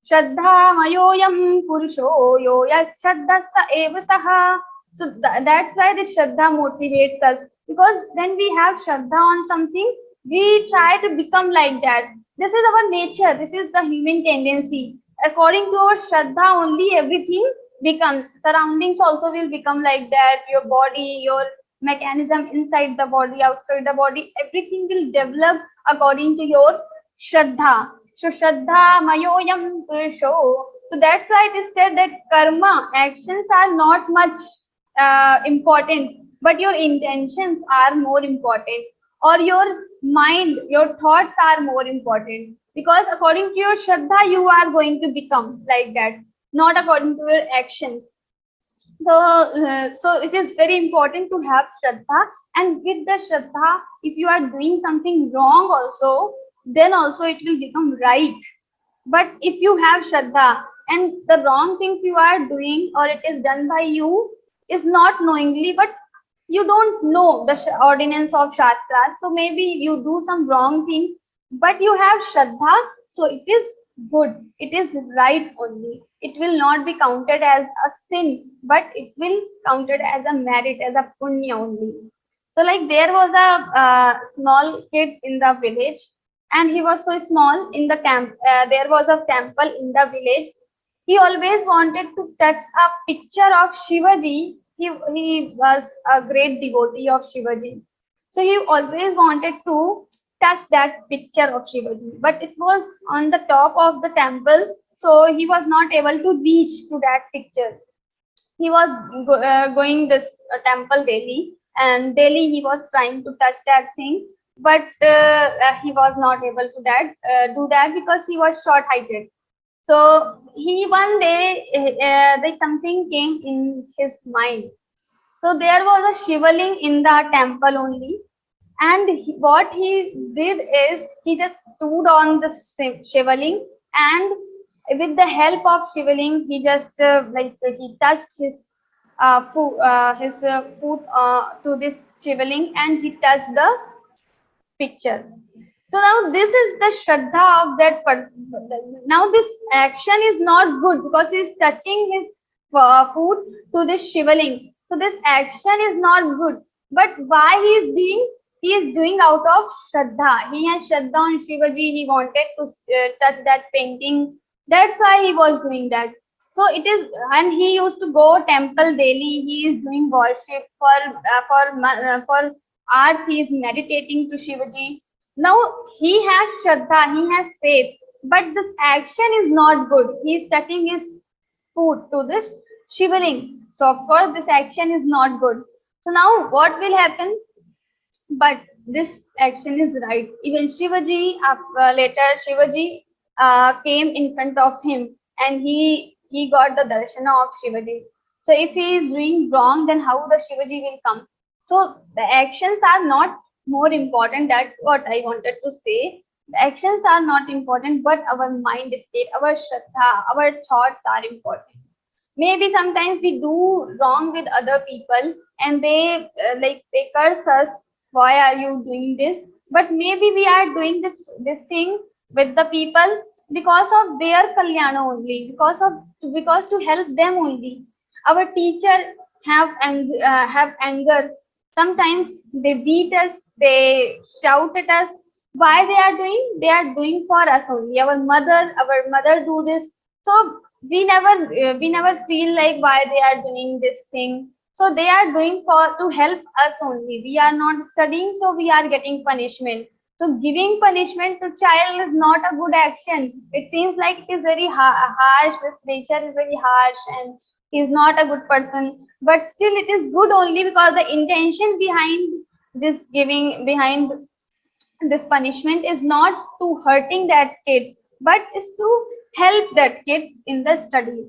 shraddha mayoyam purusho yo yat shraddha sa eva saha. So that's why the shraddha motivates us. Because when we have shraddha on something, we try to become like that. This is our nature. This is the human tendency. According to our shraddha only, everything becomes. Surroundings also will become like that. Your body, your mechanism inside the body, outside the body, everything will develop according to your shraddha. So shraddha mayoyam purusho. So that's why it is said that karma, actions are not much important, but your intentions are more important, or your mind, your thoughts are more important, because according to your shraddha you are going to become like that, not according to your actions. So it is very important to have shraddha, and with the shraddha, if you are doing something wrong also, then also it will become right. But if you have shraddha and the wrong things you are doing, or it is done by you, is not knowingly, but you don't know the ordinance of shastras, so maybe you do some wrong thing, but you have shraddha, so it is good, it is right only. It will not be counted as a sin, but it will counted as a merit, as a punya only. So like there was a small kid in the village, and he was so small in the camp. There was a temple in the village. He always wanted to touch a picture of Shivaji. He was a great devotee of Shivaji. So he always wanted to touch that picture of Shivaji, but it was on the top of the temple, so he was not able to reach to that picture. He was going this temple daily, and daily he was trying to touch that thing, but he was not able to do that because he was short heighted. So he one day like something came in his mind. So there was a shivaling in the temple only, and what he did is he just stood on the shivaling, and with the help of shivaling he just he touched his foot to this shivaling, and he touched the picture. So now this is the shraddha of that person. Now this action is not good because he is touching his foot to this shivaling. So this action is not good. But why he is doing? He is doing out of shraddha. He has shraddha on Shivaji. He wanted to touch that painting. That's why he was doing that. So it is, and he used to go temple daily. He is doing worship for hours. He is meditating to Shivaji. Now he has shraddha, he has faith, but this action is not good. He is touching his foot to this shivaling. So of course this action is not good. So now what will happen? But this action is right. Even Shivaji, later Shivaji came in front of him, and he got the darshana of Shivaji. So if he is doing wrong, then how the Shivaji will come? So the actions are not more important. That's what I wanted to say. The actions are not important, but our mind state, our shraddha, our thoughts are important. Maybe sometimes we do wrong with other people, and they they curse us. Why are you doing this? But maybe we are doing this thing with the people because of their kalyana only, because to help them only. Our teacher have anger. Sometimes they beat us, they shout at us. Why they are doing? They are doing for us only. Our mother do this. So we never feel like why they are doing this thing. So they are doing for to help us only. We are not studying, so we are getting punishment. So giving punishment to child is not a good action. It seems like it is very harsh. Its nature is very harsh, and he is not a good person. But still, it is good only because the intention behind this giving, behind this punishment, is not to hurting that kid, but is to help that kid in the studies.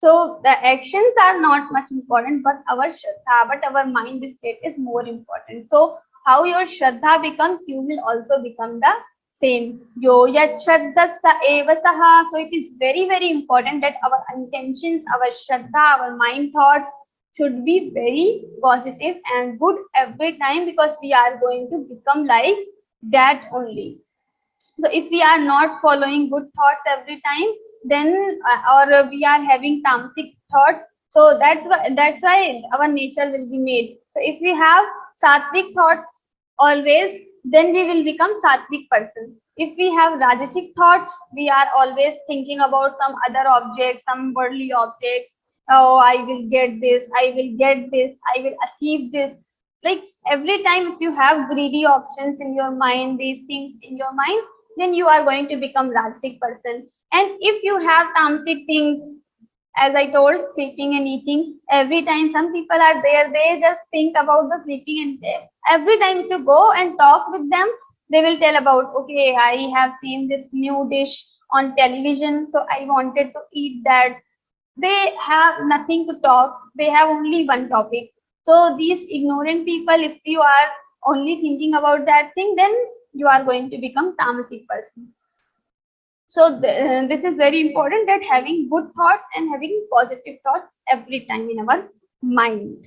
So the actions are not much important, but our shraddha, but our mind state is more important. So how your shraddha becomes, you will also become the same. Yo yat shraddhasa eva saha. So it is very, very important that our intentions, our shraddha, our mind thoughts should be very positive and good every time, because we are going to become like that only. So if we are not following good thoughts every time, then or we are having tamasic thoughts, so that's why our nature will be made. So if we have sattvic thoughts always, then we will become sattvic person. If we have rajasic thoughts, we are always thinking about some other objects, some worldly objects. Oh, I will get this, I will get this, I will achieve this. Like every time, if you have greedy options in your mind, these things in your mind, then you are going to become rajasic person. And if you have tamasic things, as I told, sleeping and eating, every time some people are there, they just think about the sleeping, and every time if you go and talk with them, they will tell about, okay, I have seen this new dish on television, so I wanted to eat that. They have nothing to talk, they have only one topic. So these ignorant people, if you are only thinking about that thing, then you are going to become tamasic person. So this is very important, that having good thoughts and having positive thoughts every time in our mind.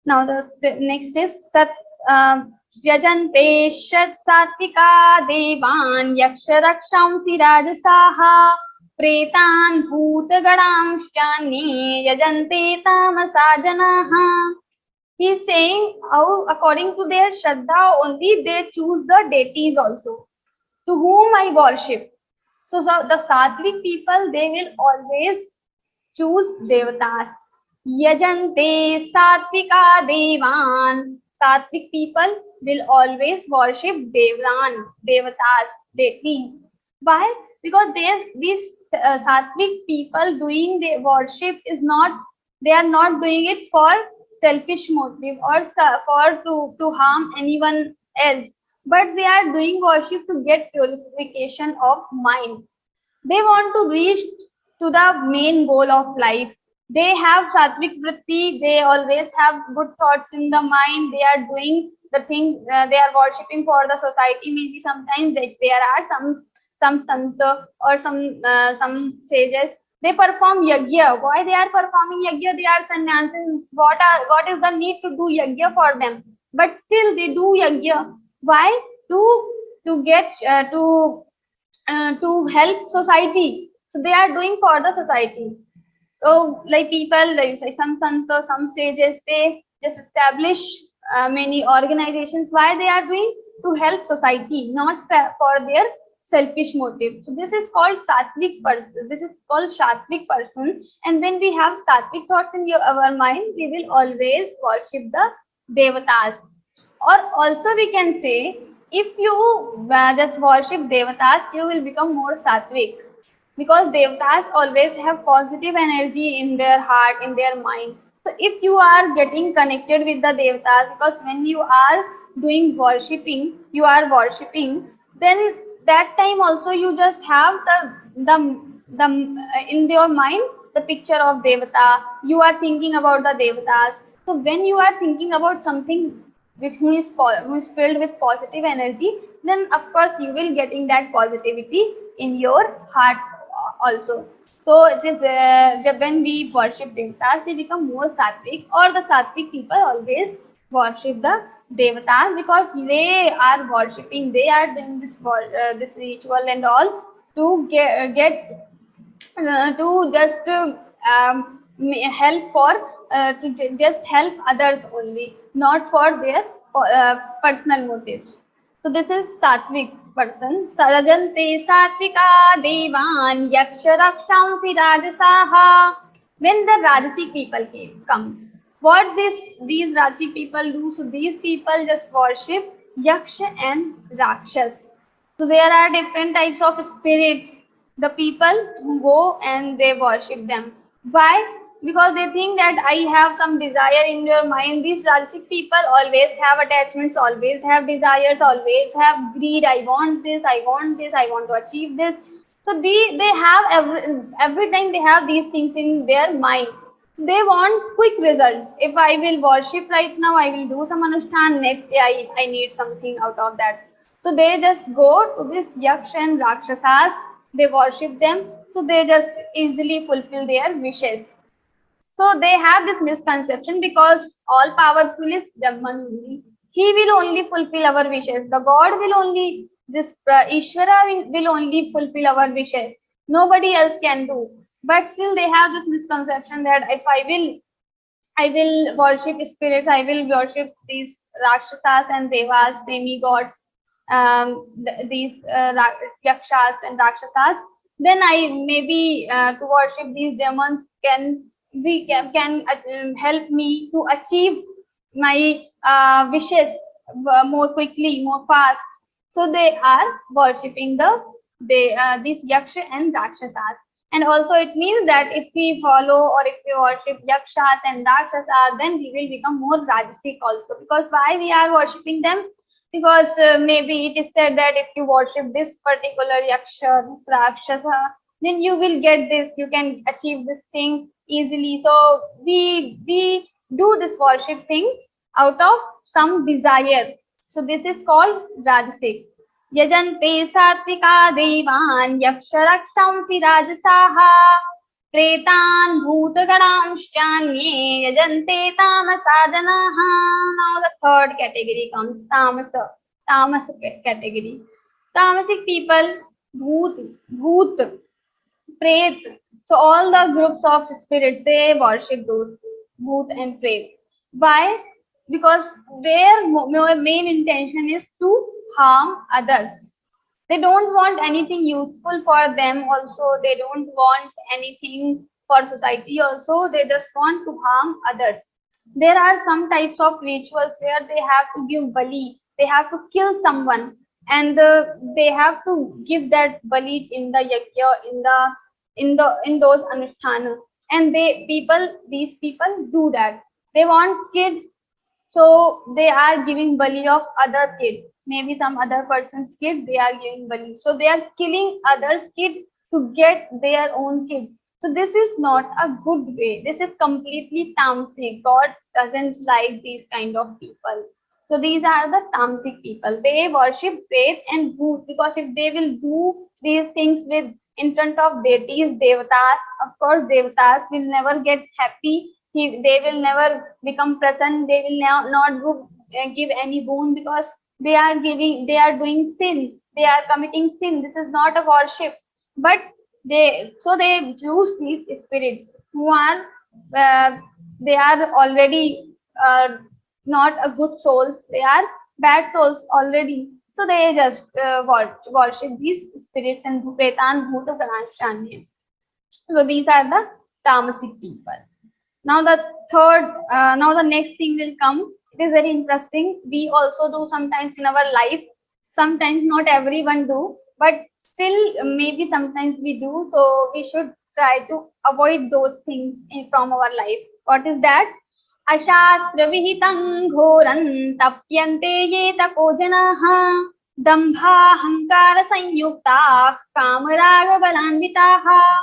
Now the next is Sat Yajante Shat Satvika Devan Yaksha Rakshamsi Rajasaha Pretan Bhutagadamshchani Yajante Tamasa Janaha. He is saying how according to their Shraddha only they choose the deities also to whom I worship. So the Sattvic people, they will always choose devatas. Yajante Sattvika Devan. Sattvic people will always worship devatas, deities. Why? Because these Sattvic people doing the worship is not, they are not doing it for selfish motive or for to harm anyone else, but they are doing worship to get purification of mind. They want to reach to the main goal of life. They have sattvic vritti, they always have good thoughts in the mind, they are doing the thing, they are worshipping for the society. Maybe sometimes there are some santa or some sages, they perform yajna. Why they are performing yajna? They are sannyasis. What is the need to do yajna for them? But still they do yajna. Why? To get to help society. So they are doing for the society. So like people, like say some santa, some sages, they just establish many organizations. Why they are doing? To help society, not for their selfish motive. So this is called sattvic person. This is called sattvic person. And when we have sattvic thoughts in our mind, we will always worship the devatas. Or also we can say, if you just worship devatas, you will become more sattvic, because devatas always have positive energy in their heart, in their mind. So if you are getting connected with the devatas, because when you are doing worshipping, you are worshipping, then that time also you just have the in your mind the picture of devata. You are thinking about the devatas. So when you are thinking about something which who is filled with positive energy, then of course you will getting that positivity in your heart also. So it is when we worship devatas, they become more sattvic, or the sattvic people always worship the devatas because they are worshipping, they are doing this ritual and all to get to just help for just help others only, not for their personal motives. So this is sattvic person. Sarajante sattvika devan yaksha rakshamsi rajasaha. When the rajasic people come, what these rajasic people do? So these people just worship yaksha and rakshas. So there are different types of spirits. The people who go and they worship them. Why? Because they think that I have some desire in your mind. These Rajasic people always have attachments, always have desires, always have greed. I want this, I want this, I want to achieve this. So they have every time they have these things in their mind. They want quick results. If I will worship right now, I will do some anushthan. Next day, I need something out of that. So they just go to this Yaksh and Rakshasas, they worship them, so they just easily fulfill their wishes. So they have this misconception because all powerful is Brahman only. He will only fulfill our wishes. The God will only, this Ishvara will only fulfill our wishes. Nobody else can do. But still they have this misconception that if I will worship spirits, I will worship these Rakshasas and Devas, demigods, these Yakshas and Rakshasas, then I maybe to worship these demons can help me to achieve my wishes more quickly, more fast. So they are worshipping these Yaksha and Rakshasas. And also it means that if we follow or if we worship Yakshas and Rakshasas, then we will become more Rajasic also. Because why we are worshipping them? Because maybe it is said that if you worship this particular Yaksha, this Rakshasa, then you will get this, you can achieve this thing easily. So we do this worship thing out of some desire. So this is called Rajasic. Yajante satvika devan yaksharaksamsi rajasaha pretan bhutagaramshchanye yajante tamasa janaha. Now the third category comes tamas category. Tamasic people, bhoot, pret. So all the groups of spirits, they worship those bhoot and pret. Why? because their main intention is to harm others. They don't want anything useful for them also. They don't want anything for society also. They just want to harm others. There are some types of rituals where they have to give bali. They have to kill someone, and they have to give that bali in the yajna, in those anusthana. And these people do that. They want kid, so they are giving bali of other kid, maybe some other person's kid, they are giving bali. So they are killing others' kid to get their own kid. So this is not a good way. This is completely tamasic. God doesn't like these kind of people. So these are the tamasic people. They worship Ved and Bhoot, because if they will do these things with in front of deities, devatas, of course devatas will never get happy. They will never become present. They will not give any boon, because they are doing sin. They are committing sin. This is not a worship. But they choose these spirits who are they are already not a good souls. They are bad souls already. So they just worship these spirits and Pretan Bhuta Pranashanya. So these are the tamasic people. Now the now the next thing will come. It is very interesting. We also do sometimes in our life. Sometimes not everyone do, but still maybe sometimes we do. So we should try to avoid those things from our life. What is that? Ashastra vihitam ghoran tapyante ye tapo janaha dambha hankara sanyukta kamaraga balanvitaha.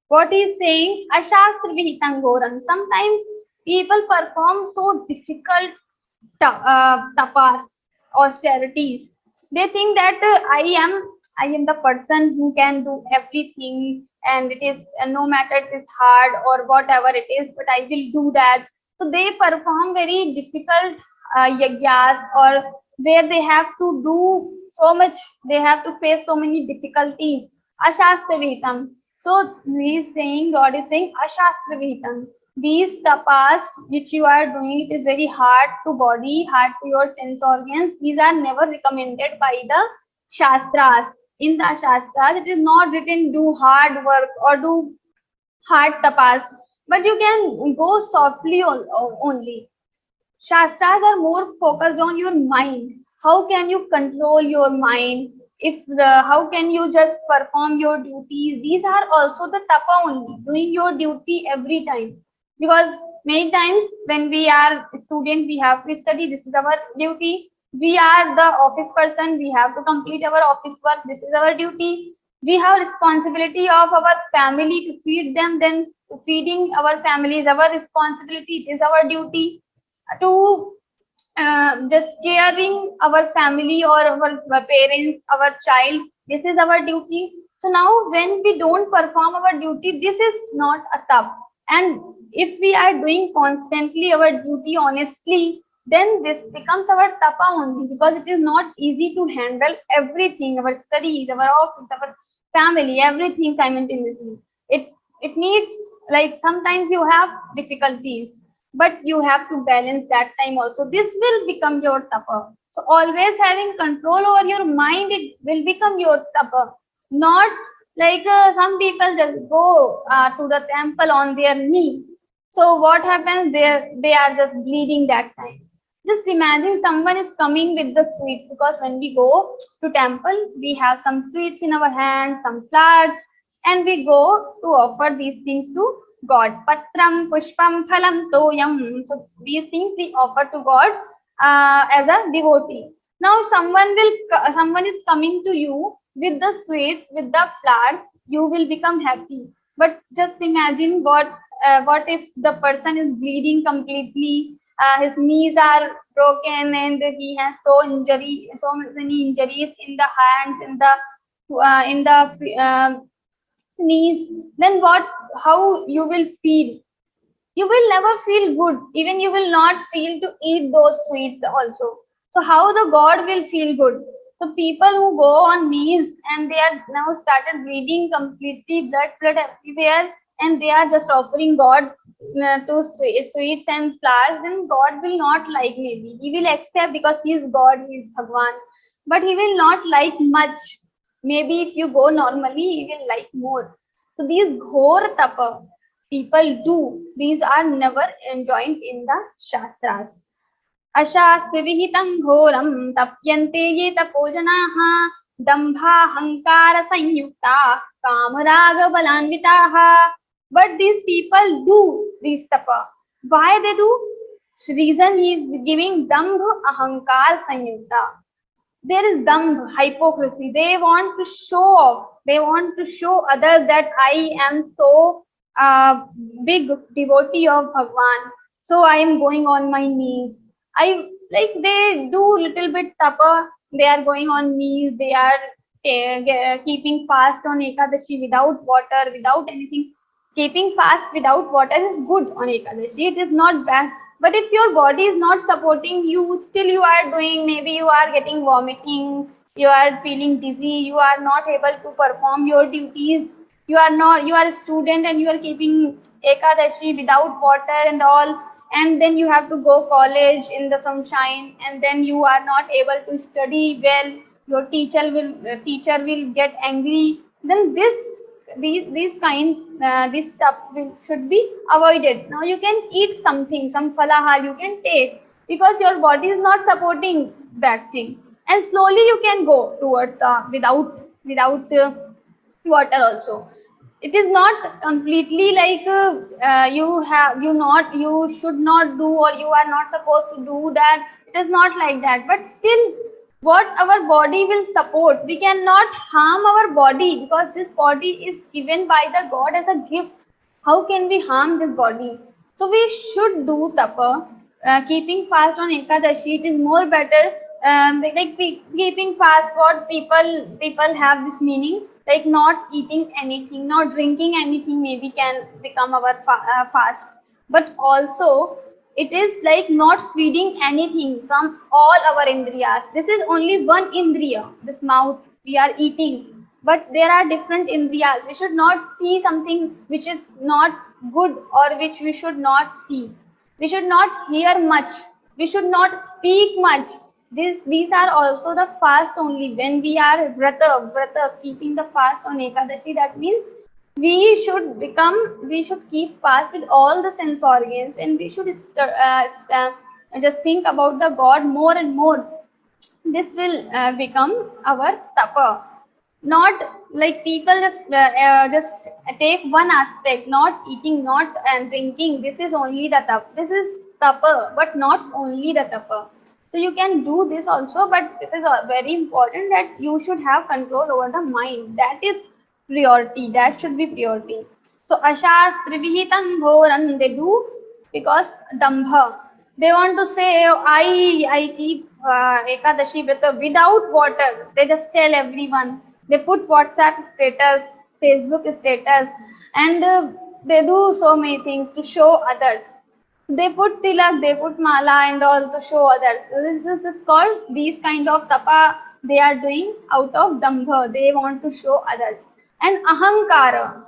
What is saying? Ashastra vihitam ghoran. Sometimes people perform so difficult tapas, austerities. They think that I am the person who can do everything, and it is no matter it is hard or whatever it is, but I will do that. So they perform very difficult yagyas, or where they have to do so much, they have to face so many difficulties. Ashastra vihitam. So he is saying, God is saying, Ashastra vihitam. These tapas which you are doing, it is very hard to body, hard to your sense organs. These are never recommended by the Shastras. In the Shastras, it is not written do hard work or do hard tapas, but you can go softly only. Shastras are more focused on your mind. How can you control your mind? How can you just perform your duties? These are also the tapa only, doing your duty every time. Because many times when we are student, we have to study. This is our duty. We are the office person. We have to complete our office work. This is our duty. We have responsibility of our family to feed them. Then feeding our family is our responsibility. It is our duty to just caring our family or our parents, our child. This is our duty. So now when we don't perform our duty, this is not a tap. And if we are doing constantly our duty honestly, then this becomes our tapa only, because it is not easy to handle everything, our studies, our office, our family, everything simultaneously. It needs, like, sometimes you have difficulties, but you have to balance that time also. This will become your tapa. So always having control over your mind, it will become your tapa. Not like some people just go to the temple on their knee. So what happens? They are just bleeding that time. Just imagine someone is coming with the sweets, because when we go to temple, we have some sweets in our hands, some flowers, and we go to offer these things to God. Patram, pushpam, phalam, toyam. So these things we offer to God as a devotee. Now someone is coming to you with the sweets, with the flowers. You will become happy. But just imagine what if the person is bleeding completely. His knees are broken and he has so many injuries in the hands, in the knees. Then how you will feel? You will never feel good. Even you will not feel to eat those sweets also. So how the God will feel good? So people who go on knees and they are now started bleeding completely, blood everywhere. and they are just offering God to sweets and flowers, then God will not like. Maybe he will accept because he is God, he is Bhagwan, but he will not like much. Maybe if you go normally, he will like more. So these ghor tapa people do, these are never enjoined in the Shastras. अशास्त्र विहितं घोरं तप्यन्ते ये तपोजनाः दम्भाहंकार संयुक्ताः कामराग बलान्विताः. But these people do this tapa. Why they do? Reason he is giving dambh ahankar sanyukta. There is dambh, hypocrisy. They want to show off. They want to show others that I am so big devotee of Bhagwan. So I am going on my knees. I like they do little bit tapa. They are going on knees. They are keeping fast on Ekadashi without water, without anything. Keeping fast without water is good on Ekadashi. It is not bad. But if your body is not supporting you, still you are doing, maybe you are getting vomiting, you are feeling dizzy, you are not able to perform your duties, you are a student and you are keeping Ekadashi without water and all, and then you have to go college in the sunshine, and then you are not able to study well, your teacher will get angry, then this stuff should be avoided. Now you can eat something, some falahar you can take, because your body is not supporting that thing, and slowly you can go towards the without water also. It is not completely like you should not do, or you are not supposed to do that. It is not like that, but still what our body will support, we cannot harm our body, because this body is given by the God as a gift. How can we harm this body? So we should do tapa. Keeping fast on Ekadashi, it is more better. Keeping fast, what people have this meaning, like not eating anything, not drinking anything, maybe can become our fast. But also it is like not feeding anything from all our indriyas. This is only one indriya, this mouth we are eating, but there are different indriyas. We should not see something which is not good, or which we should not see. We should not hear much. We should not speak much. These are also the fast only. When we are vrata, keeping the fast on Ekadashi, that means we should keep fast with all the sense organs, and we should just think about the God more and more. This will become our tapa. Not like people just take one aspect, not eating, not drinking. This is only the tapa. This is tapa, but not only the tapa. So you can do this also, but this is very important that you should have control over the mind. That is priority. That should be priority. So ashastri vihitam ghoram, they do because dambha. They want to say, oh, I keep Ekadashi Vrata without water. They just tell everyone. They put WhatsApp status, Facebook status, and they do so many things to show others. They put tilak, they put mala and all to show others. So this is called, these kind of tapa they are doing out of dambha. They want to show others. And ahankara,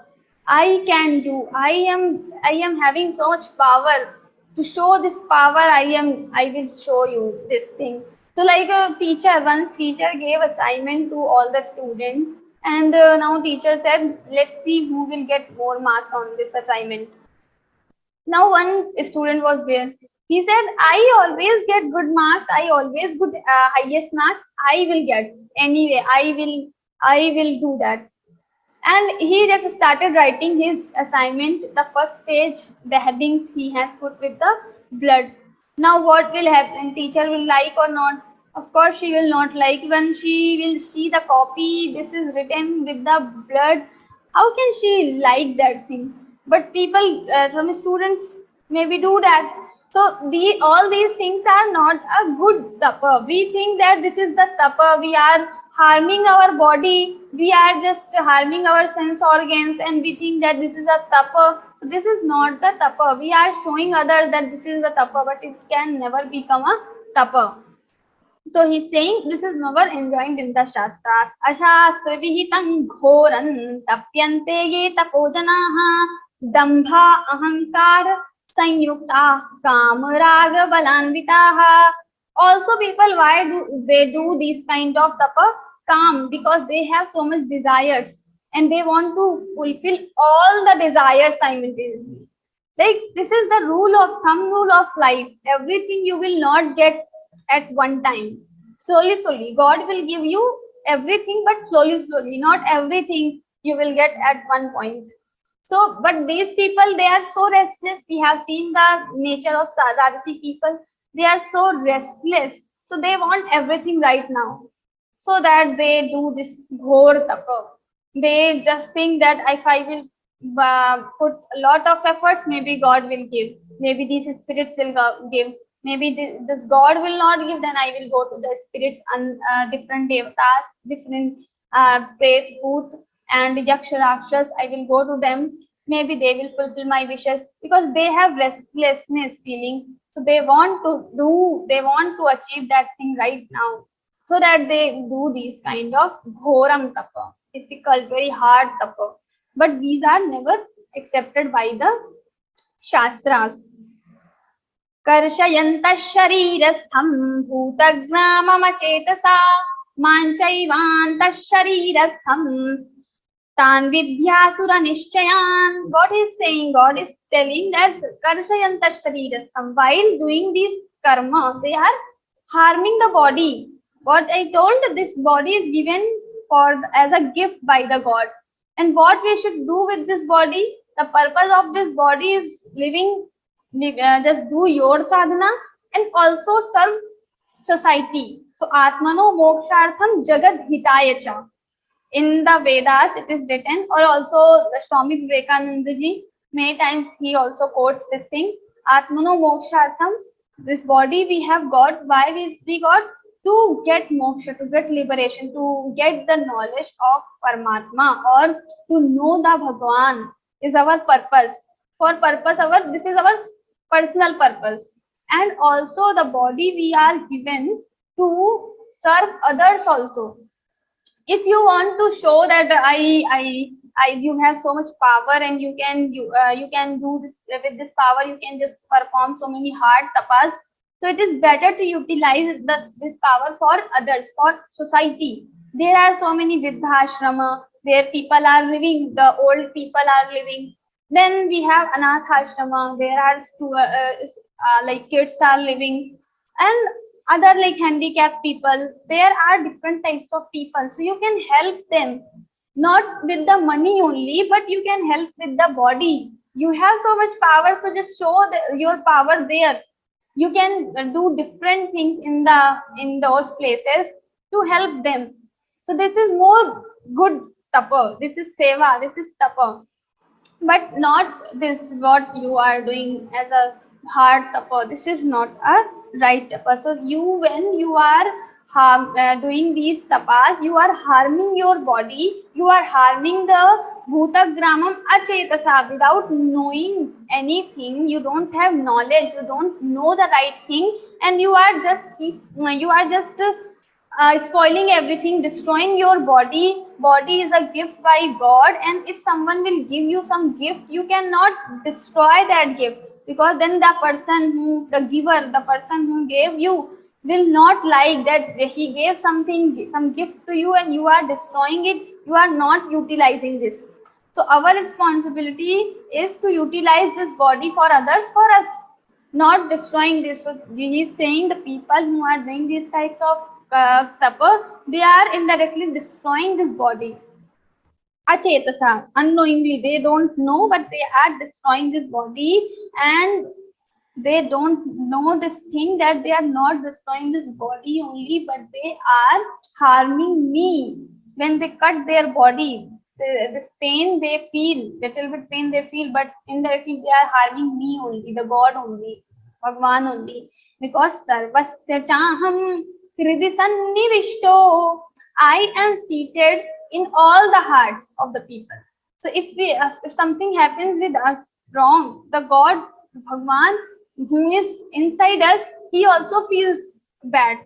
I can do, I am having so much power. To show this power, I will show you this thing. So like a teacher, once teacher gave assignment to all the students, and now teacher said, let's see who will get more marks on this assignment. Now one student was there. He said, I always get good marks. I always get highest marks. I will get anyway. I will do that. And he just started writing his assignment. The first page, the headings he has put with the blood. Now what will happen? Teacher will like or not? Of course she will not like. When she will see the copy, this is written with the blood. How can she like that thing? But people, some students maybe do that. So all these things are not a good tapa. We think that this is the tapa. We are harming our body. We are just harming our sense organs, and we think that this is a tapa. This is not the tapa. We are showing others that this is the tapa, but it can never become a tapa. So he's saying this is never enjoined in the Shastras. Ashastra vihitam ghoran tapyante ye tapojanaha dambha ahankar sanyukta kam raga balanvitaha. Also people, why do they do this kind of tapa? Calm, because they have so much desires and they want to fulfill all the desires simultaneously. Like this is the thumb rule of life. Everything you will not get at one time. Slowly, God will give you everything, but slowly, not everything you will get at one point. So, but these people, they are so restless. We have seen the nature of Rajasi people. They are so restless. So they want everything right now. So that they do this ghor tapa. They just think that if I will put a lot of efforts, maybe God will give. Maybe these spirits will give. Maybe this God will not give, then I will go to the spirits and different devatas, different Pret, Bhoot, and Yaksha Rakshas. I will go to them. Maybe they will fulfill my wishes, because they have restlessness feeling. So they want to achieve that thing right now. So that they do these kind of ghoram tapa, difficult, very hard tapa. But these are never accepted by the Shastras. कर्षयन्तः शरीरस्थं भूतग्राममचेतसा माञ्चैवान्तः शरीरस्थं तान् विद्यासुरनिश्चयान्. God is saying, God is telling that karshayantah sharirastham, while doing this karma, they are harming the body. What I told, this body is given as a gift by the God. And what we should do with this body? The purpose of this body is just do your sadhana and also serve society. So Atmano Mokshartham Jagat Hitaya Cha. In the Vedas it is written, or also Swami Vivekananda ji, many times he also quotes this thing. Atmano Mokshartham, this body we have got. Why we got? To get moksha, to get liberation, to get the knowledge of Paramatma, or to know the Bhagwan is our purpose. This is our personal purpose. And also the body we are given to serve others also. If you want to show that you have so much power and you can do this with this power, you can just perform so many hard tapas. So it is better to utilize this power for others, for society. There are so many Vidhashrama, where people are living, the old people are living. Then we have Anath Ashrama, there are like kids are living, and other like handicapped people. There are different types of people. So you can help them, not with the money only, but you can help with the body. You have so much power, so just show your power there. You can do different things in those places to help them. So this is more good tapa. This is seva. This is tapa, but not this what you are doing as a hard tapa. This is not a right tapa. So when you are doing these tapas, you are harming your body. You are harming the bhutagramam achetasa without knowing anything. You don't have knowledge. You don't know the right thing, and you are just spoiling everything, destroying your body. Body is a gift by God, and if someone will give you some gift, you cannot destroy that gift, because then the person who gave you will not like that he gave some gift to you and you are destroying it. You are not utilizing this. So our responsibility is to utilize this body for others, for us, not destroying this. So he is saying the people who are doing these types of tapa, they are indirectly destroying this body. Achetasa, unknowingly, they don't know, but they are destroying this body, and they don't know this thing that they are not destroying this body only, but they are harming me. When they cut their body, this pain they feel, little bit pain they feel, but indirectly they are harming me only, the God only, Bhagwan only. Because sarvasya chaham kriti sannivishto, I am seated in all the hearts of the people. So if something happens with us wrong, the God, Bhagwan, who is inside us, he also feels bad.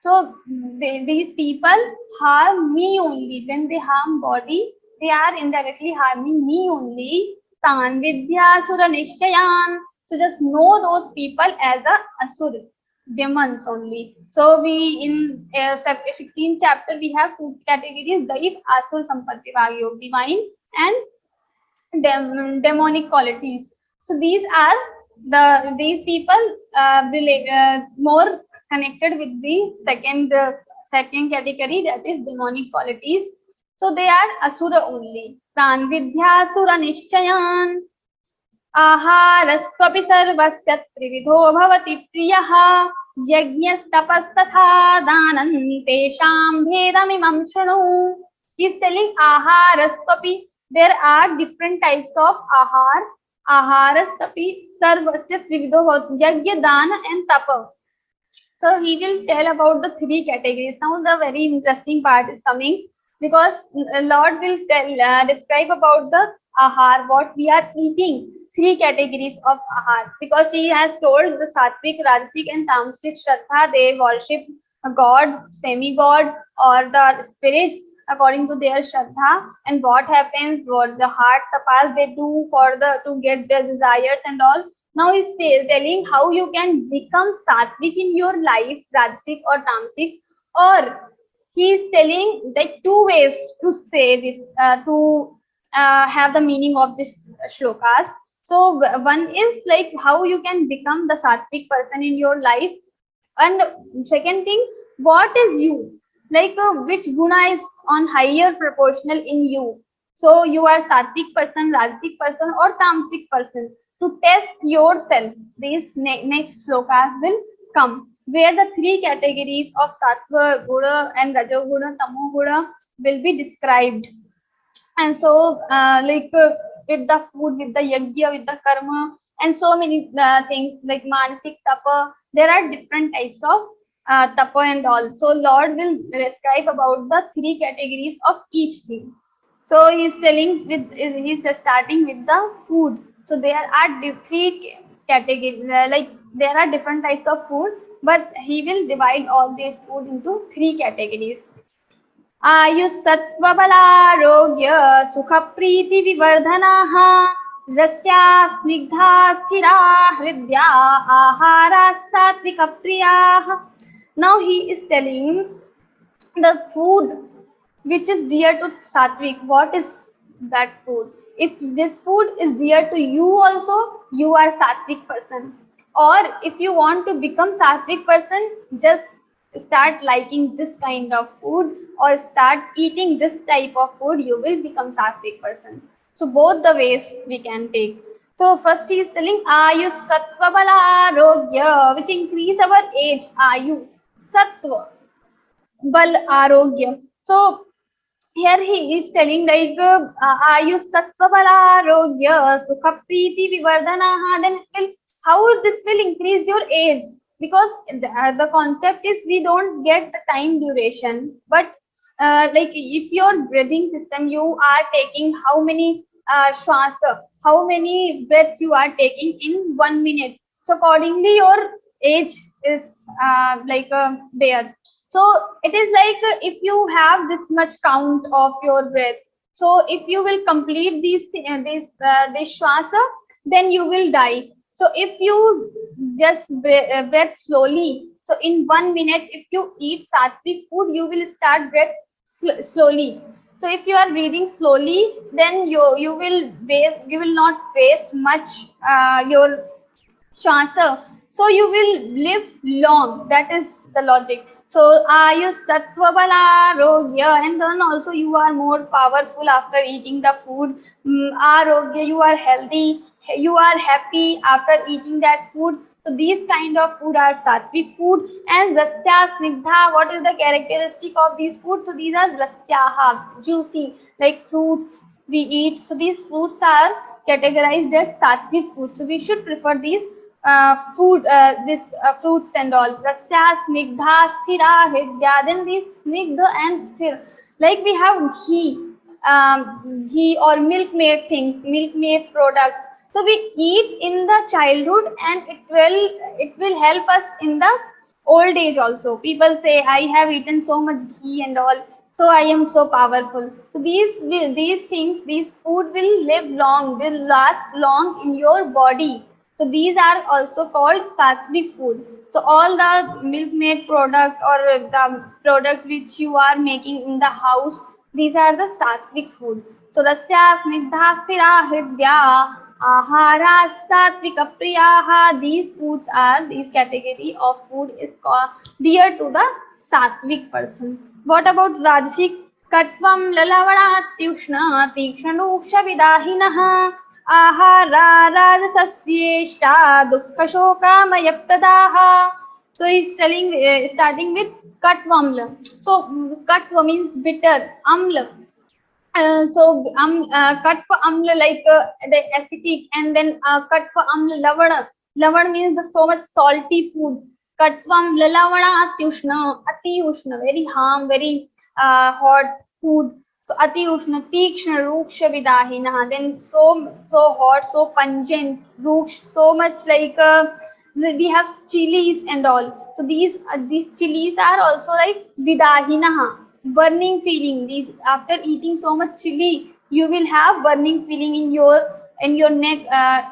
So these people harm me only. When they harm body, they are indirectly harming me only. Tan Vidyasura Nishchayan. So just know those people as a asur, demons only. So we in 16th chapter we have two categories: Daiv, Asur, Sampatti, Vagyog, divine and demonic qualities. So these are these people more connected with the second category, that is demonic qualities. So they are asura only. Tan vidya asura nishchayan. आहारस्त्वपि सर्वस्य त्रिविधो भवति प्रियः यज्ञस्तपस्तथा दानं तेषां भेदमिमं शृणु. He is telling आहारस्त्वपि, there are different types of ahar. आहारस्त्वपि सर्वस्य त्रिविधो भवति, yajna, dana and tapa. So he will tell about the three categories. Now the very interesting part is coming, because Lord will describe about the ahar, what we are eating. Three categories of ahar, because he has told the sattvic, rajasic and tamasic shraddha, they worship a god, semi-god or the spirits according to their shraddha. And what happens, what the heart tapas they do for to get their desires and all. Now he's telling how you can become sattvic in your life, rajasic or tamasic, or he is telling like two ways to say this, to have the meaning of this shlokas. So one is like how you can become the sattvic person in your life, and second thing, what is you, like which guna is on higher proportional in you. So you are sattvic person, rajasic person or tamasic person. To test yourself, these next slokas will come, where the three categories of sattva guna and rajoguna, tamo guna will be described. And so with the food, with the yajna, with the karma, and so many things like manasik tapa, there are different types of tapa and all. So Lord will describe about the three categories of each thing. So he's telling he's starting with the food. So there are three categories, like there are different types of food, but he will divide all these food into three categories. आयुस्सत्त्वबलारोग्य सुखप्रीतिविवर्धनाः रस्या स्निग्धा स्थिरा हृद्या आहाराः सात्विकप्रियाः. Now he is telling the food which is dear to sattvic. What is that food? If this food is dear to you also, you are sattvic person. Or if you want to become sattvic person, just start liking this kind of food or start eating this type of food, you will become sattvic person. So both the ways we can take. So first he is telling Ayu Sattva Bala Arogya, which increase our age. Ayu Sattva Bal Arogya. So here he is telling like Ayu Sattva Bala Arogya Sukha Priti Vivardhanaha. Then it will, how this will increase your age? Because the concept is we don't get the time duration, but like if your breathing system, you are taking how many shwasa, how many breaths you are taking in 1 minute. So accordingly your age is there. So it is like if you have this much count of your breath, so if you will complete these shwasa, then you will die. So if you just breathe slowly, so in 1 minute, if you eat sattvic food, you will start breath slowly. So if you are breathing slowly, then you will not waste much your shwasa. So you will live long. That is the logic. So Ayu Sattva Bala Arogya, and then also you are more powerful after eating the food. Arogya, you are healthy. You are happy after eating that food. So these kind of food are sattvic food. And rasya snigdha, what is the characteristic of these food? So these are rasyaha, juicy, like fruits we eat. So these fruits are categorized as sattvic food. So we should prefer these fruits and all. Rasya snigdha sthira hridya. Then these snigdha and sthir, like we have ghee or milk made things, milk made products. So we eat in the childhood, and it will help us in the old age also. People say I have eaten so much ghee and all. So I am so powerful. So these things, these food will live long, will last long in your body. So these are also called sattvic food. So all the milk-made product or the products which you are making in the house, these are the sattvic food. So rasya snigdha sthira hridya ahara sattvika priyaha. These foods are, these category of food is called dear to the sattvic person. What about Rajasic? Katvam lalavatyushna tikshanuksha vidahinah ahara rajasasyeshta dukkha shokamaya pradaha. So he's telling, starting with Katvamla. So Katva means bitter, Amla. Katva amla, like the acidic, and then katva amla lavana. Lavana means the so much salty food. Katvam lalavana atyushna, ati ushna, very harm, very hot food. So ati ushna, tikshna, ruksha vidahina. Then so hot, so pungent, ruksh, so much like we have chilies and all. So these chilies are also like vidahina, burning feeling. These, after eating so much chili, you will have burning feeling in your neck,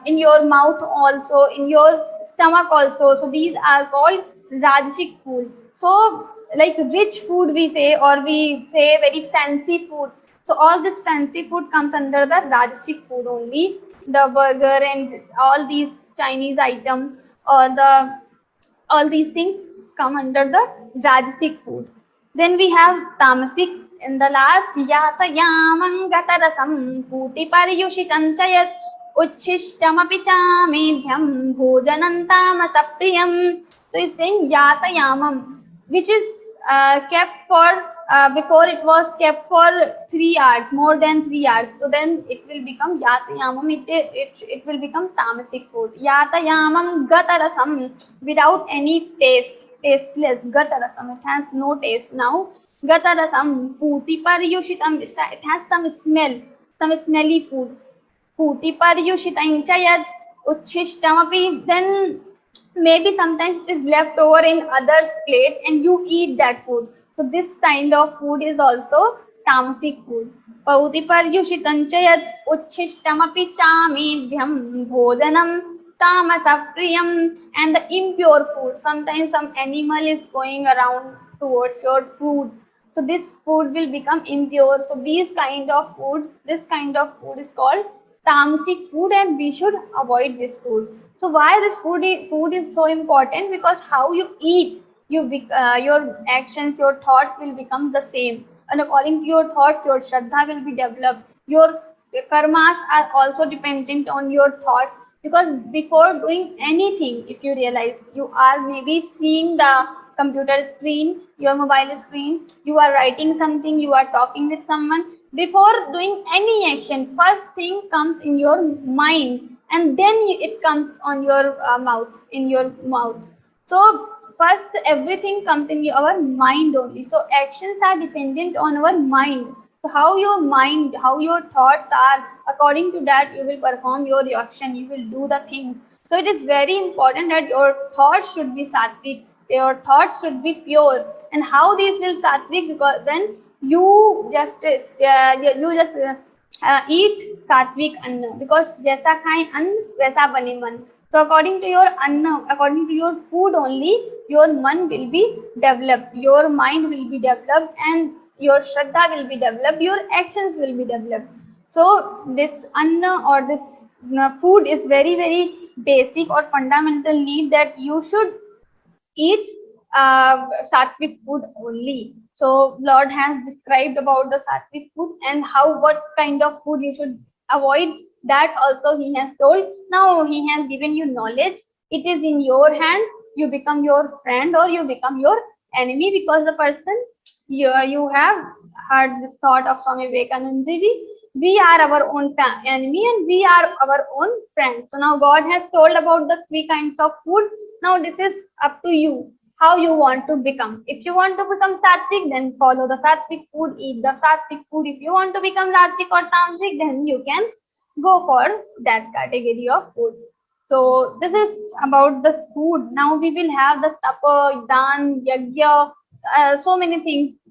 in your mouth also, in your stomach also. So these are called rajasic food. So like rich food we say, or we say very fancy food. So all this fancy food comes under the rajasic food only. The burger and all these Chinese items, all these things come under the rajasic food. Then we have tamasic in the last. Yatayamam gatarasam puti paryushitam chayat uchishtam cha medhyam bhojanam tamasapriyam. So he's saying yatayamam, which is kept for, before it was kept for 3 hours, more than 3 hours. So then it will become yatayamam, it will become tamasic food. Yatayamam gatarasam, without any taste, tasteless. Gatarasam, it has no taste now. Gatarasam puti paryushitam, it has some smell, some smelly food. Puti paryushitam chayat uchishtam, then maybe sometimes it is left over in others' plate and you eat that food. So this kind of food is also tamasic food. Pauti paryushitam chayat uchishtam cha medhyam bhojanam tamasapriyam. And the impure food, sometimes some animal is going around towards your food, so this food will become impure. So this kind of food is called tamasic food, and we should avoid this food. So why this food is so important? Because how you eat, your actions, your thoughts will become the same, and according to your thoughts, your shraddha will be developed. Your karmas are also dependent on your thoughts, because before doing anything, if you realize, you are maybe seeing the computer screen, your mobile screen, you are writing something, you are talking with someone. Before doing any action, first thing comes in your mind, and then it comes on your mouth, in your mouth. So first everything comes in our mind only. So actions are dependent on our mind. So how your mind, how your thoughts are, according to that you will perform your action, you will do the things. So it is very important that your thoughts should be sattvic, your thoughts should be pure. And how these will sattvic? Because when you just eat sattvic anna, because jaisa khaye ann waisa bane man. So according to your anna, according to your food only, your man will be developed, your mind will be developed, and your shraddha will be developed, your actions will be developed. So this anna, or this food, is very, very basic or fundamental need that you should eat sattvic food only. So Lord has described about the sattvic food and what kind of food you should avoid. That also he has told. Now he has given you knowledge. It is in your hand. You become your friend or you become your enemy, because the person you have heard this thought of Swami Vivekananda ji. We are our own enemy and we are our own friend. So now God has told about the 3 kinds of food. Now this is up to you, how you want to become. If you want to become sattvic, then follow the sattvic food, eat the sattvic food. If you want to become rajasic or tamasic, then you can go for that category of food. So this is about the food. Now we will have the tapa, dan, yagya, so many things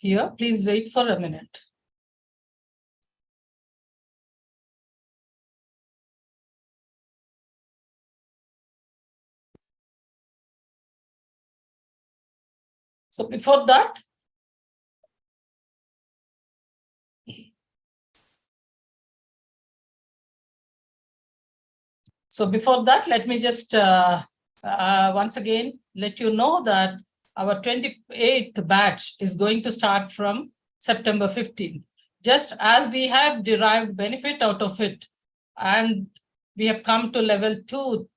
here. Please wait for a minute. So before that, let me just once again let you know that our 28th batch is going to start from September 15th. Just as we have derived benefit out of it and we have come to level 2,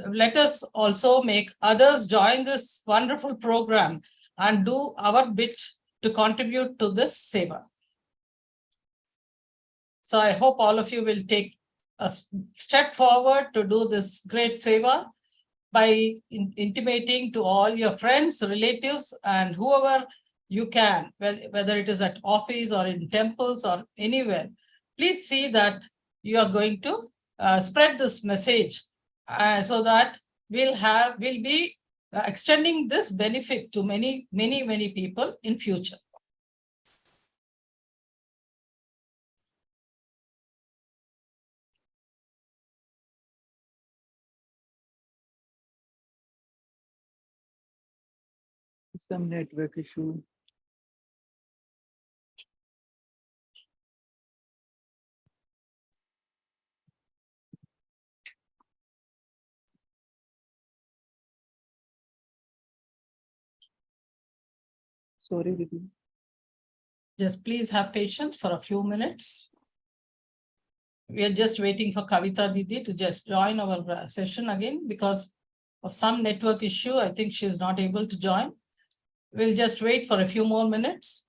let us also make others join this wonderful program and do our bit to contribute to this seva. So I hope all of you will take a step forward to do this great seva by intimating to all your friends, relatives, and whoever you can, whether it is at office or in temples or anywhere. Please see that you are going to spread this message so that we'll be extending this benefit to many people in future. Some network issue. Sorry, Didi. Just please have patience for a few minutes. We are just waiting for Kavita Didi to just join our session again because of some network issue. I think she is not able to join. We'll just wait for a few more minutes.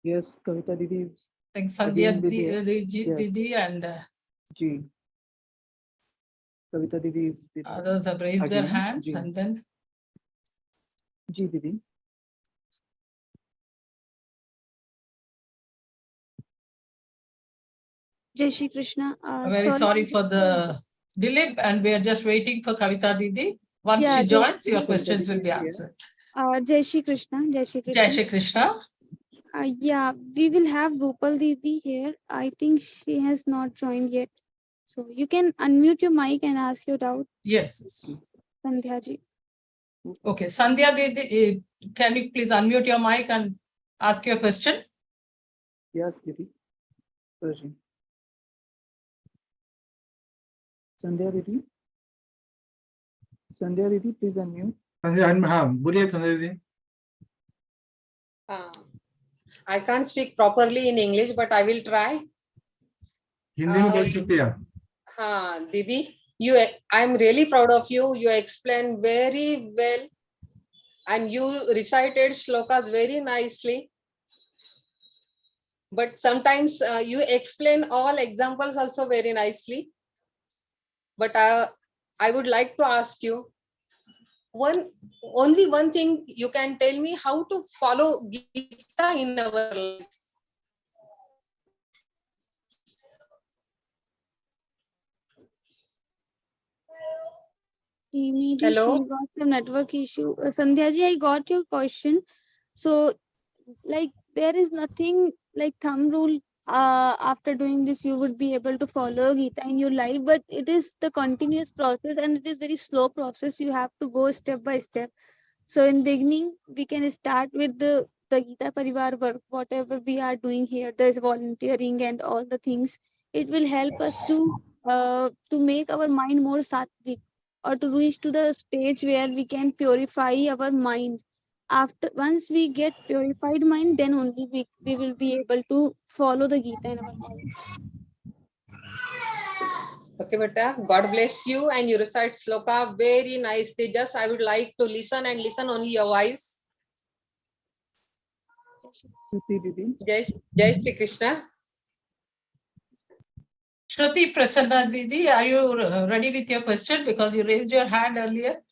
Yes, Kavita Didi. I think Sandhya Yes. Didi and Ji. Kavita Didi is with others have raised their again. hands Ji. and then Ji, Didi. Jai Shri Krishna. very sorry for the delay and we are just waiting for Kavita Didi. Once Yeah, she joins, your questions will be answered. Jai Shri Krishna. Jai Shri Krishna. Jai Shri Krishna. Yeah, we will have Rupal Didi here. I think she has not joined yet. So you can unmute your mic and ask your doubt. Yes. Sandhya ji. Okay, Sandhya Didi, can you please unmute your mic and ask your question? Yes, Didi. Sorry. Sandhya Didi. Sandhya Didi, please unmute. हाँ बोलिए संजय दीदी. I can't speak properly in English, but I will try. Hindi में बोल सकते हैं आप. हाँ, Didi, I'm really proud of you. You explained very well, and you recited shlokas very nicely. But sometimes you explain all examples also very nicely. But I would like to ask you only one thing. You can tell me how to follow Gita in our life. Maybe Hello? she got some network issue. Sandhya ji, I got your question. So, like, there is nothing like thumb rule. After doing this, you would be able to follow Gita in your life, but it is the continuous process and it is very slow process. You have to go step by step. So, in beginning, we can start with the Gita Parivar work, whatever we are doing here. There's volunteering and all the things. It will help us to make our mind more sattvic, or to reach to the stage where we can purify our mind. After once we get purified mind, then only we will be able to follow the Gita in our life. Okay, beta. God bless you, and you recite sloka very nicely. Just I would like to listen and listen only your voice. Shruti Didi. Jai Shri Krishna. Shruti Prasanna Didi, are you ready with your question? Because you raised your hand earlier.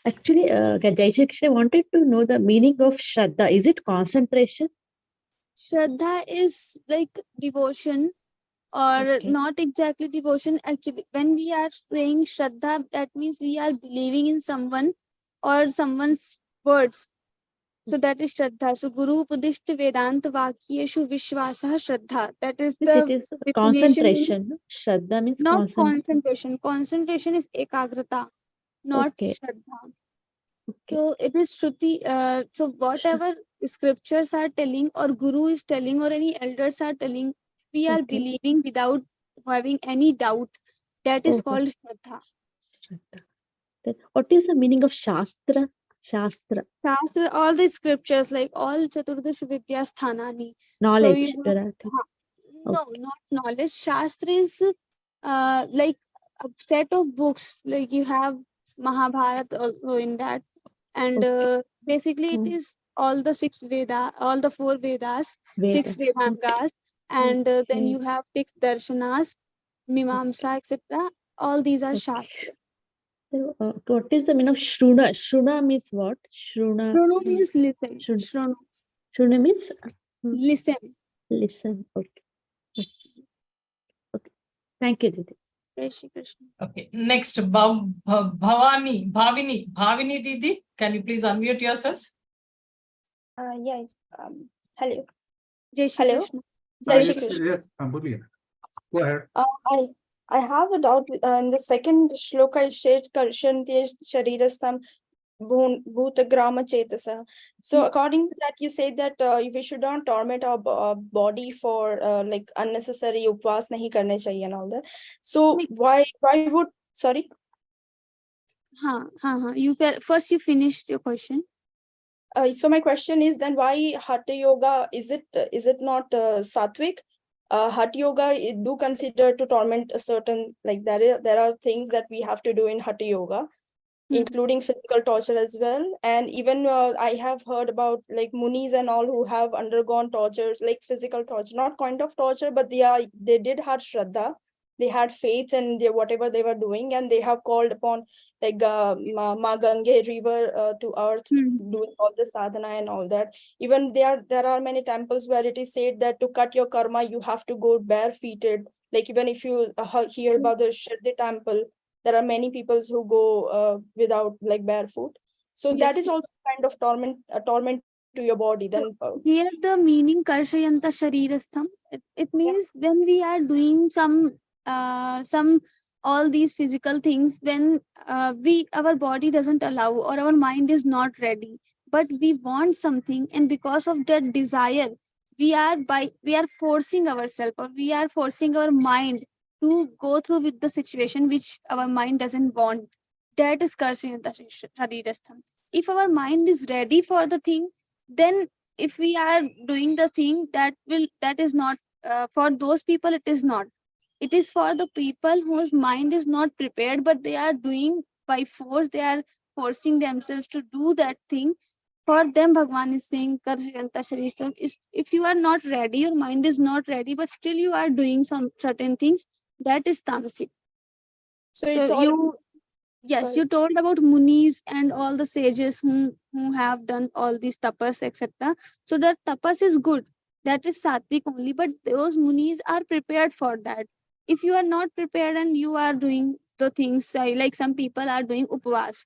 Actually, Jai Shri Krishna, I wanted to know the meaning of Shraddha. Is it concentration? Shraddha is like devotion, or Okay. not exactly devotion. Actually, when we are saying Shraddha, that means we are believing in someone or someone's words. So that is Shraddha. So Guru Upudishta Vedanta Vakyeshu Vishwasah Shraddha. That is Yes, it the is definition. concentration. No? Shraddha means Not concentration. concentration. Concentration is ekagrata, not Okay. Shraddha. Okay. So it is Shruti. So whatever scriptures are telling, or Guru is telling, or any elders are telling, we are Okay. believing without having any doubt. That is Oh, called Shraddha. Shraddha. Then what is the meaning of Shastra? Shastra. Shastra, all the scriptures, like all Chaturdash Vidya Sthanani. So Knowledge. you have, Right. no, Okay. not knowledge. Shastra is like a set of books. Like you have Mahabharata also in that, and Okay. basically it Hmm. is all the six Veda, all the four Vedas, six Vedas. Okay. Vedangas, and then Okay. you have six Darshanas, Mimamsa, etc. All these are Okay. Shastra. So, what is the meaning of Shruna? Shruna means what? Shruna. Shrono means listen. Shruna, Shrono, Shruna means listen. listen. Okay. Okay. Okay. Thank you, Didi. Jai Shri Krishna. Okay, next, Bhavini Didi, can you please unmute yourself? Yes. Hello. Jai Shri Hello. Krishna. Jai Yes, Shri Krishna. yes, Boliye. Go ahead. I have a doubt in the second shloka. It says Karshanti Sharirastham Bhutagrama Chetasa. So according to that, you say that we should not torment our body for like unnecessary upvas nahi karne chahiye and all that. So why would, sorry? You first you finished your question. So my question is then, why Hatha Yoga, is it not sattvic? Hatha Yoga do consider to torment a certain, like there are things that we have to do in Hatha Yoga, including physical torture as well. And even I have heard about like munis and all who have undergone tortures, like physical torture, not kind of torture, but they did have Shraddha. They had faith in whatever they were doing, and they have called upon like Ma Gange river to earth, doing all the sadhana and all that. Even there are many temples where it is said that to cut your karma, you have to go barefooted. Like even if you hear about the Shraddha temple, there are many people who go without like barefoot. So that is also kind of torment to your body. Then Here the meaning Karshayanta Sharirastham, it means when we are doing some all these physical things, when our body doesn't allow, or our mind is not ready, but we want something, and because of that desire, we are forcing ourselves, or we are forcing our mind to go through with the situation which our mind doesn't want. That is Karshayanta Sharirastham. If our mind is ready for the thing, then if we are doing the thing, that is not for those people. It is not. It is for the people whose mind is not prepared, but they are doing by force. They are forcing themselves to do that thing. For them, Bhagwan is saying Karshayanta Sharirastham is, if you are not ready, your mind is not ready, but still you are doing some certain things, that is tamasic. So it's So all. yes, Sorry. you told about munis and all the sages who have done all these tapas, etc. So that tapas is good. That is sattvic only, but those munis are prepared for that. If you are not prepared and you are doing the things like some people are doing upvas.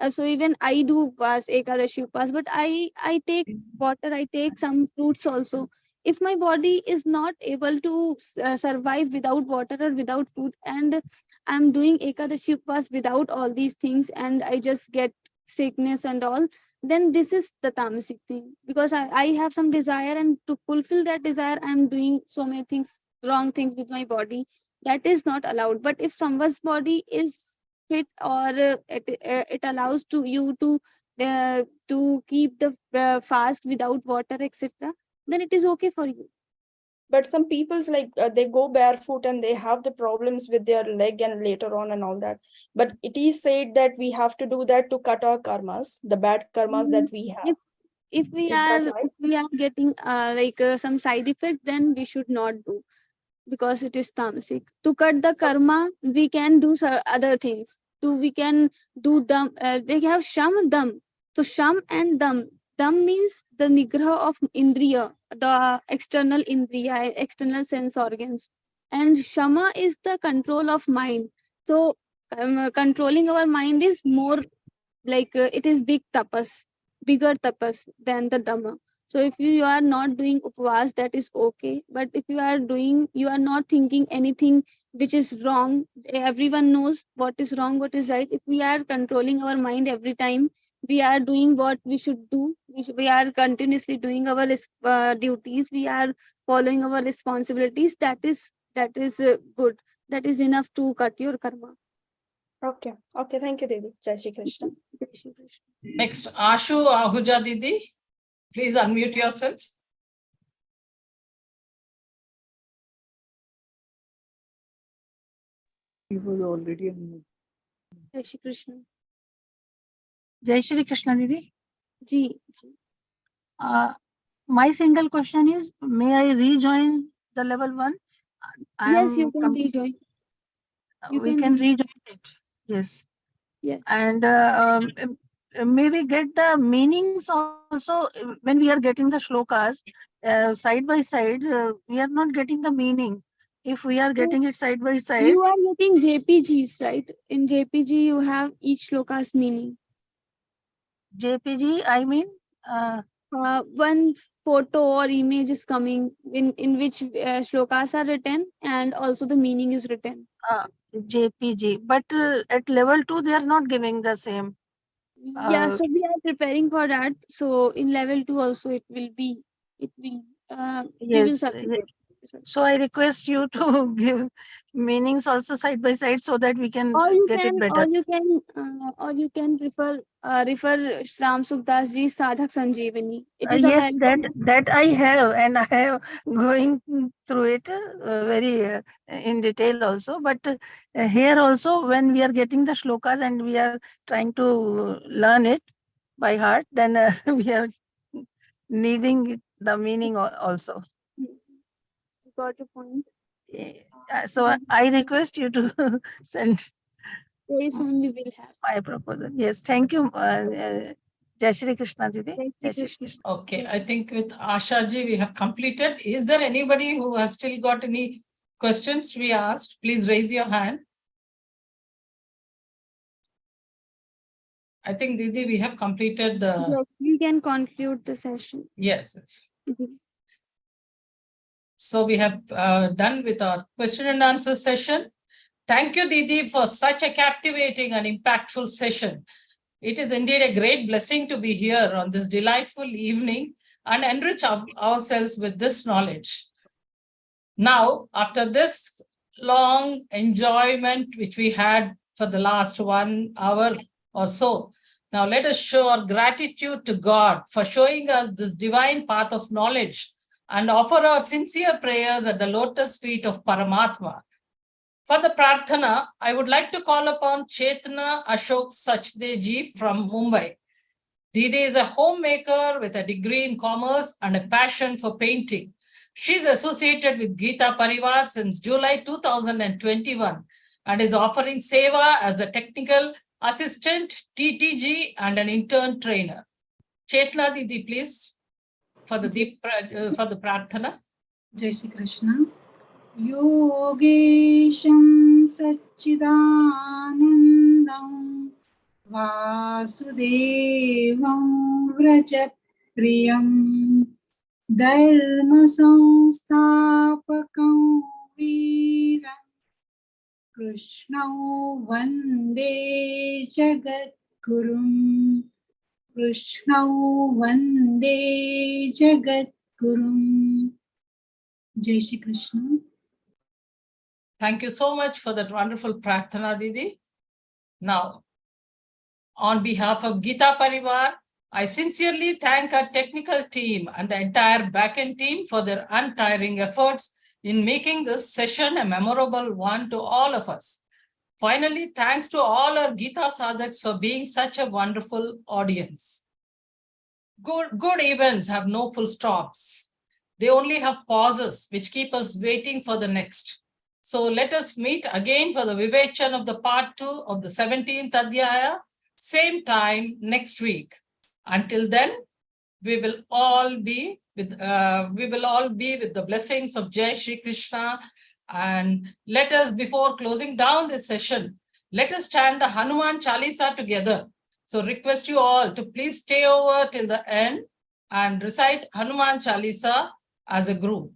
So even I do upvas, Ekadashi upvas, but I take water, I take some fruits also. If my body is not able to survive without water or without food, and I'm doing Ekadashi Upvas without all these things, and I just get sickness and all, then this is the tamasic thing. Because I have some desire, and to fulfill that desire, I'm doing so many things, wrong things with my body. That is not allowed. But if someone's body is fit, or it allows to you to keep the fast without water, etc., then it is okay for you. But some people's like they go barefoot and they have the problems with their leg and later on and all that. But it is said that we have to do that to cut our karmas, the bad karmas that we have. If we Is that are right? if we are getting some side effect, then we should not do, because it is tamasic. To cut the karma, we can do other things. We can do dam. We have sham dam. So sham and dam. Dam means the nigraha of indriya, the external indriya, external sense organs, and shama is the control of mind. So controlling our mind is more like it is bigger tapas than the dhamma. So if you are not doing upvas, that is okay. But if you are doing, you are not thinking anything which is wrong. Everyone knows what is wrong, what is right. If we are controlling our mind every time, we are doing what we should do. We are continuously doing our duties. We are following our responsibilities. That is good. That is enough to cut your karma. Okay. Okay. Thank you, Devi. Jai Shri Krishna. Jai Shri Krishna. Next, Ashu Ahuja Didi. Please unmute yourself. He was already on. Jai Shri Krishna. Jai Shri Krishna Didi. Ji. My single question is, may I rejoin the level 1? Yes, you can rejoin. We can rejoin it. Yes. Yes. And may we get the meanings also when we are getting the shlokas side by side? We are not getting the meaning. If we are getting it side by side. You are getting JPGs, right? In JPG, you have each shloka's meaning. JPG, I mean? One photo or image is coming in which shlokas are written and also the meaning is written. JPG, but at level 2 they are not giving the same. Yeah, so we are preparing for that. So in level 2 also we will circulate. So I request you to give meanings also side by side so that we can get it better. Or you can refer Ram Sukdas ji's Sadhak Sanjeevani. It is Yes, available. that I have, and I have going through it very in detail also. But here also, when we are getting the shlokas and we are trying to learn it by heart, then we are needing the meaning also. Got your point. So I request you to send. Very soon we will have my proposal. Yes, thank you. Jai Shri Krishna Didi. Jai Shri Krishna. Okay, I think with Asha ji we have completed. Is there anybody who has still got any questions we asked? Please raise your hand. I think Didi, we have completed the. Yes, we can conclude the session. Yes. So we have done with our question and answer session. Thank you, Didi, for such a captivating and impactful session. It is indeed a great blessing to be here on this delightful evening and enrich ourselves with this knowledge. Now, after this long enjoyment which we had for the last 1 hour or so, now let us show our gratitude to God for showing us this divine path of knowledge and offer our sincere prayers at the lotus feet of Paramatma. For the Prarthana, I would like to call upon Chetna Ashok Sachdeji from Mumbai. Didi is a homemaker with a degree in commerce and a passion for painting. She is associated with Gita Parivar since July 2021 and is offering Seva as a technical assistant, TTG, and an intern trainer. Chetna Didi, please, for the Prarthana. Jai Shri Krishna. Yogesham Satchidanandam Vasudevam Vrajapriyam Dharma Samstapakam Veeram Krishnau Vande Jagadgurum Krishnau Vande Jagadgurum. Jai Shri Krishna. Thank you so much for that wonderful Prarthana, Didi. Now, on behalf of Gita Parivar, I sincerely thank our technical team and the entire backend team for their untiring efforts in making this session a memorable one to all of us. Finally, thanks to all our Gita sadhaks for being such a wonderful audience. Good events have no full stops. They only have pauses which keep us waiting for the next. So let us meet again for the Vivechan of the part 2 of the 17th Adhyaya, same time next week. Until then, we will all be with the blessings of Jai Shri Krishna. And let us, before closing down this session, let us chant the Hanuman Chalisa together. So request you all to please stay over till the end and recite Hanuman Chalisa as a group.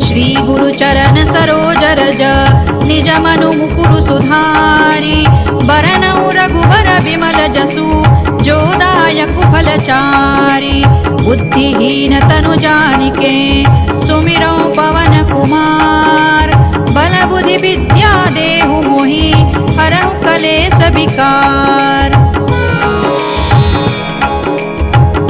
Shri गुरु चरण सरोज रज निज मनु मुकुरु सुधारी बरनउ रघुबर विमल जसु जो दायक फलचारी बुद्धिहीन तनु जानिके सुमिरौ पवन कुमार बल बुद्धि विद्या देहु मोहि हरहु कलेस विकार।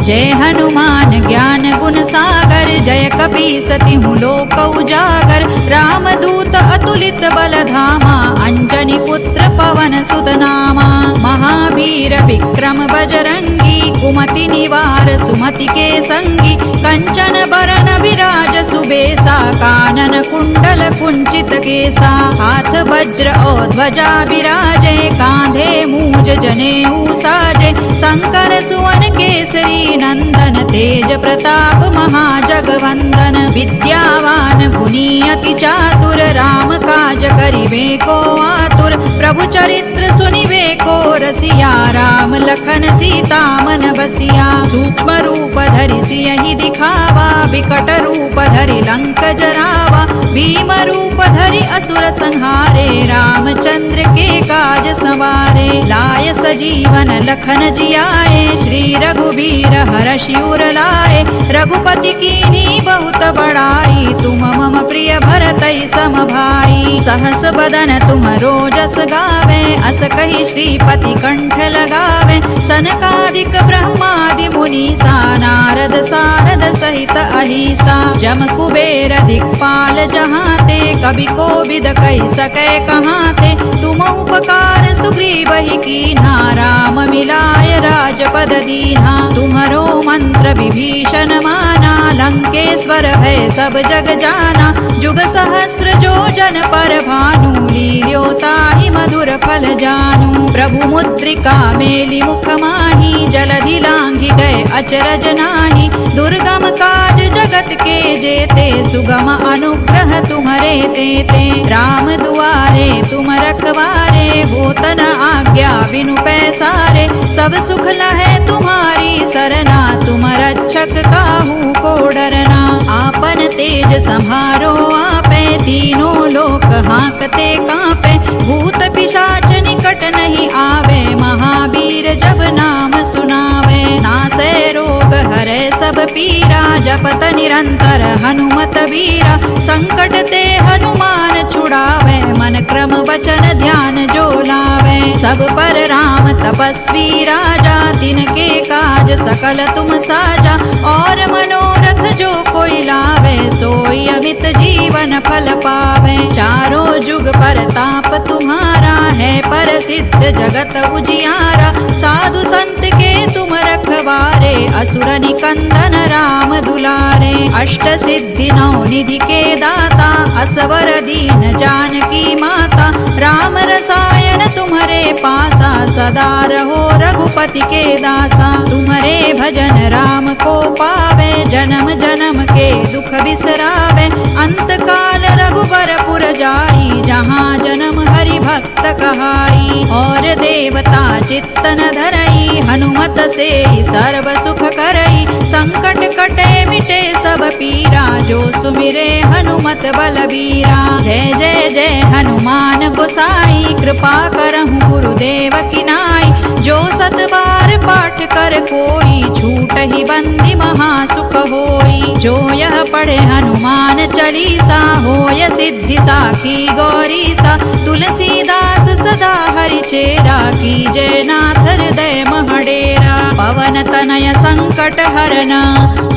जय हनुमान ज्ञान गुण सागर जय कपीसति लोक उजागर रामदूत अतुलित बल धामा अंजनी पुत्र पवन सुत नामा महावीर विक्रम बजरंगी कुमति निवार सुमति के संगी कंचन बरन विराज सुबेसा कानन कुंडल कुंचित केसा हाथ वज्र और ध्वजा विराजे कांधे मूज जनेऊ साजे शंकर सुवन केसरी नंदन तेज प्रताप महाजगवंदन विद्यावान गुणी अति चातुर राम काज करिबे को आतुर प्रभु चरित्र सुनिबे को रसिया राम लखन सीता मन बसिया सूक्ष्म रूप धरि सियहि दिखावा विकट रूप धरि लंक जरावा भीम रूप धरि असुर संहारे रामचंद्र के काज संवारे लाय सजीवन लखन जियाए श्री रघुबीर हरषि उर लाए रघुपति कीन्ही बहुत बड़ाई तुम मम प्रिय भरतहि सम भाई सहस बदन तुम रोजस गावे अस कहि श्रीपति कंठ लगावे सनकादिक ब्रह्मादि मुनीसा नारद सारद सहित अहिसा जम कुबेर दिक्पाल जहाते कवि कोविद कहि सकै कहाते तुम उपकार सुग्रीवहि कीन्हा राम मिलाय राजपद दीन्हा तुम्हरो मंत्र विभीषण माना लंकेश्वर है सब जग जाना जुग सहस्र जो जन पर भानु लील्योताहि मधुर फल जानू प्रभु मुद्रिका मेलि मुख माही जलधि लांघि गए अचरज नाही दुर्गम काज जगत के जेते सुगम अनुग्रह तुम्हरे तेते राम दुआरे तुम रखवारे होत न आज्ञा बिनु पैसारे सब सुख लहै तुम्हारी सरना तुम रक्षक काहू को डरना आपन तेज संहारो आपे तीनों लोक हांकते कांपे भूत पिशाच निकट नहीं आवे महावीर जब नाम सुनावे नासै रोग हरै सब पीरा जपत निरंतर हनुमत वीरा संकट ते हनुमान छुड़ावे मन क्रम वचन ध्यान जो लावे सब पर राम तपस्वी राजा तिनके काज सकल तुम साजा और मनोरथ जो कोई लावे सोई अमित जीवन फल पावे चारों जुग परताप तुम्हारा है प्रसिद्ध जगत उजियारा साधु संत के तुम रखवारे असुर निकंदन राम दुलारे अष्ट सिद्धि नौ निधि के दाता असवर दीन जानकी माता राम रसायन तुम्हारे पासा सदा रहो रघुपति के दासा तुम्हारे भजन राम को पावे जन्म जन्म के दुख बिसरावे अंत काल रघुबर पुर जाई जहाँ जन्म हरि भक्त कहाई और देवता चित्तन धरई हनुमत से सर्व सुख करई संकट कटे मिटे सब पीरा जो सुमिरे हनुमत बलबीरा जय जय जय हनुमान गोसाई कृपा करहु गुरुदेव की नाई जो सत बार पाठ कर कोई छूट ही बंदी महासुख होई जो यह पढ़ पढ़े हनुमान चालीसा होय सिद्धि साखी गौरीसा तुलसीदास सदा हरि चेरा कीजय नाथ हृदय महडेरा पवन तनय संकट हरना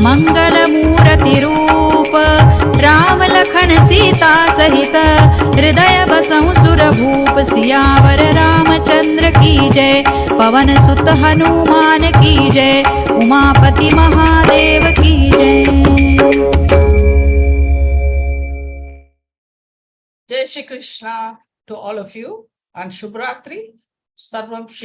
मंगल मूर्ति रूप राम लखन सीता सहित हृदय बसहु सुर भूप सियावर रामचंद्र की जय पवन सुत हनुमान की जय उमापति महादेव की जय। Jai Shri Krishna to all of you and Shubhratri. Sarvam Shri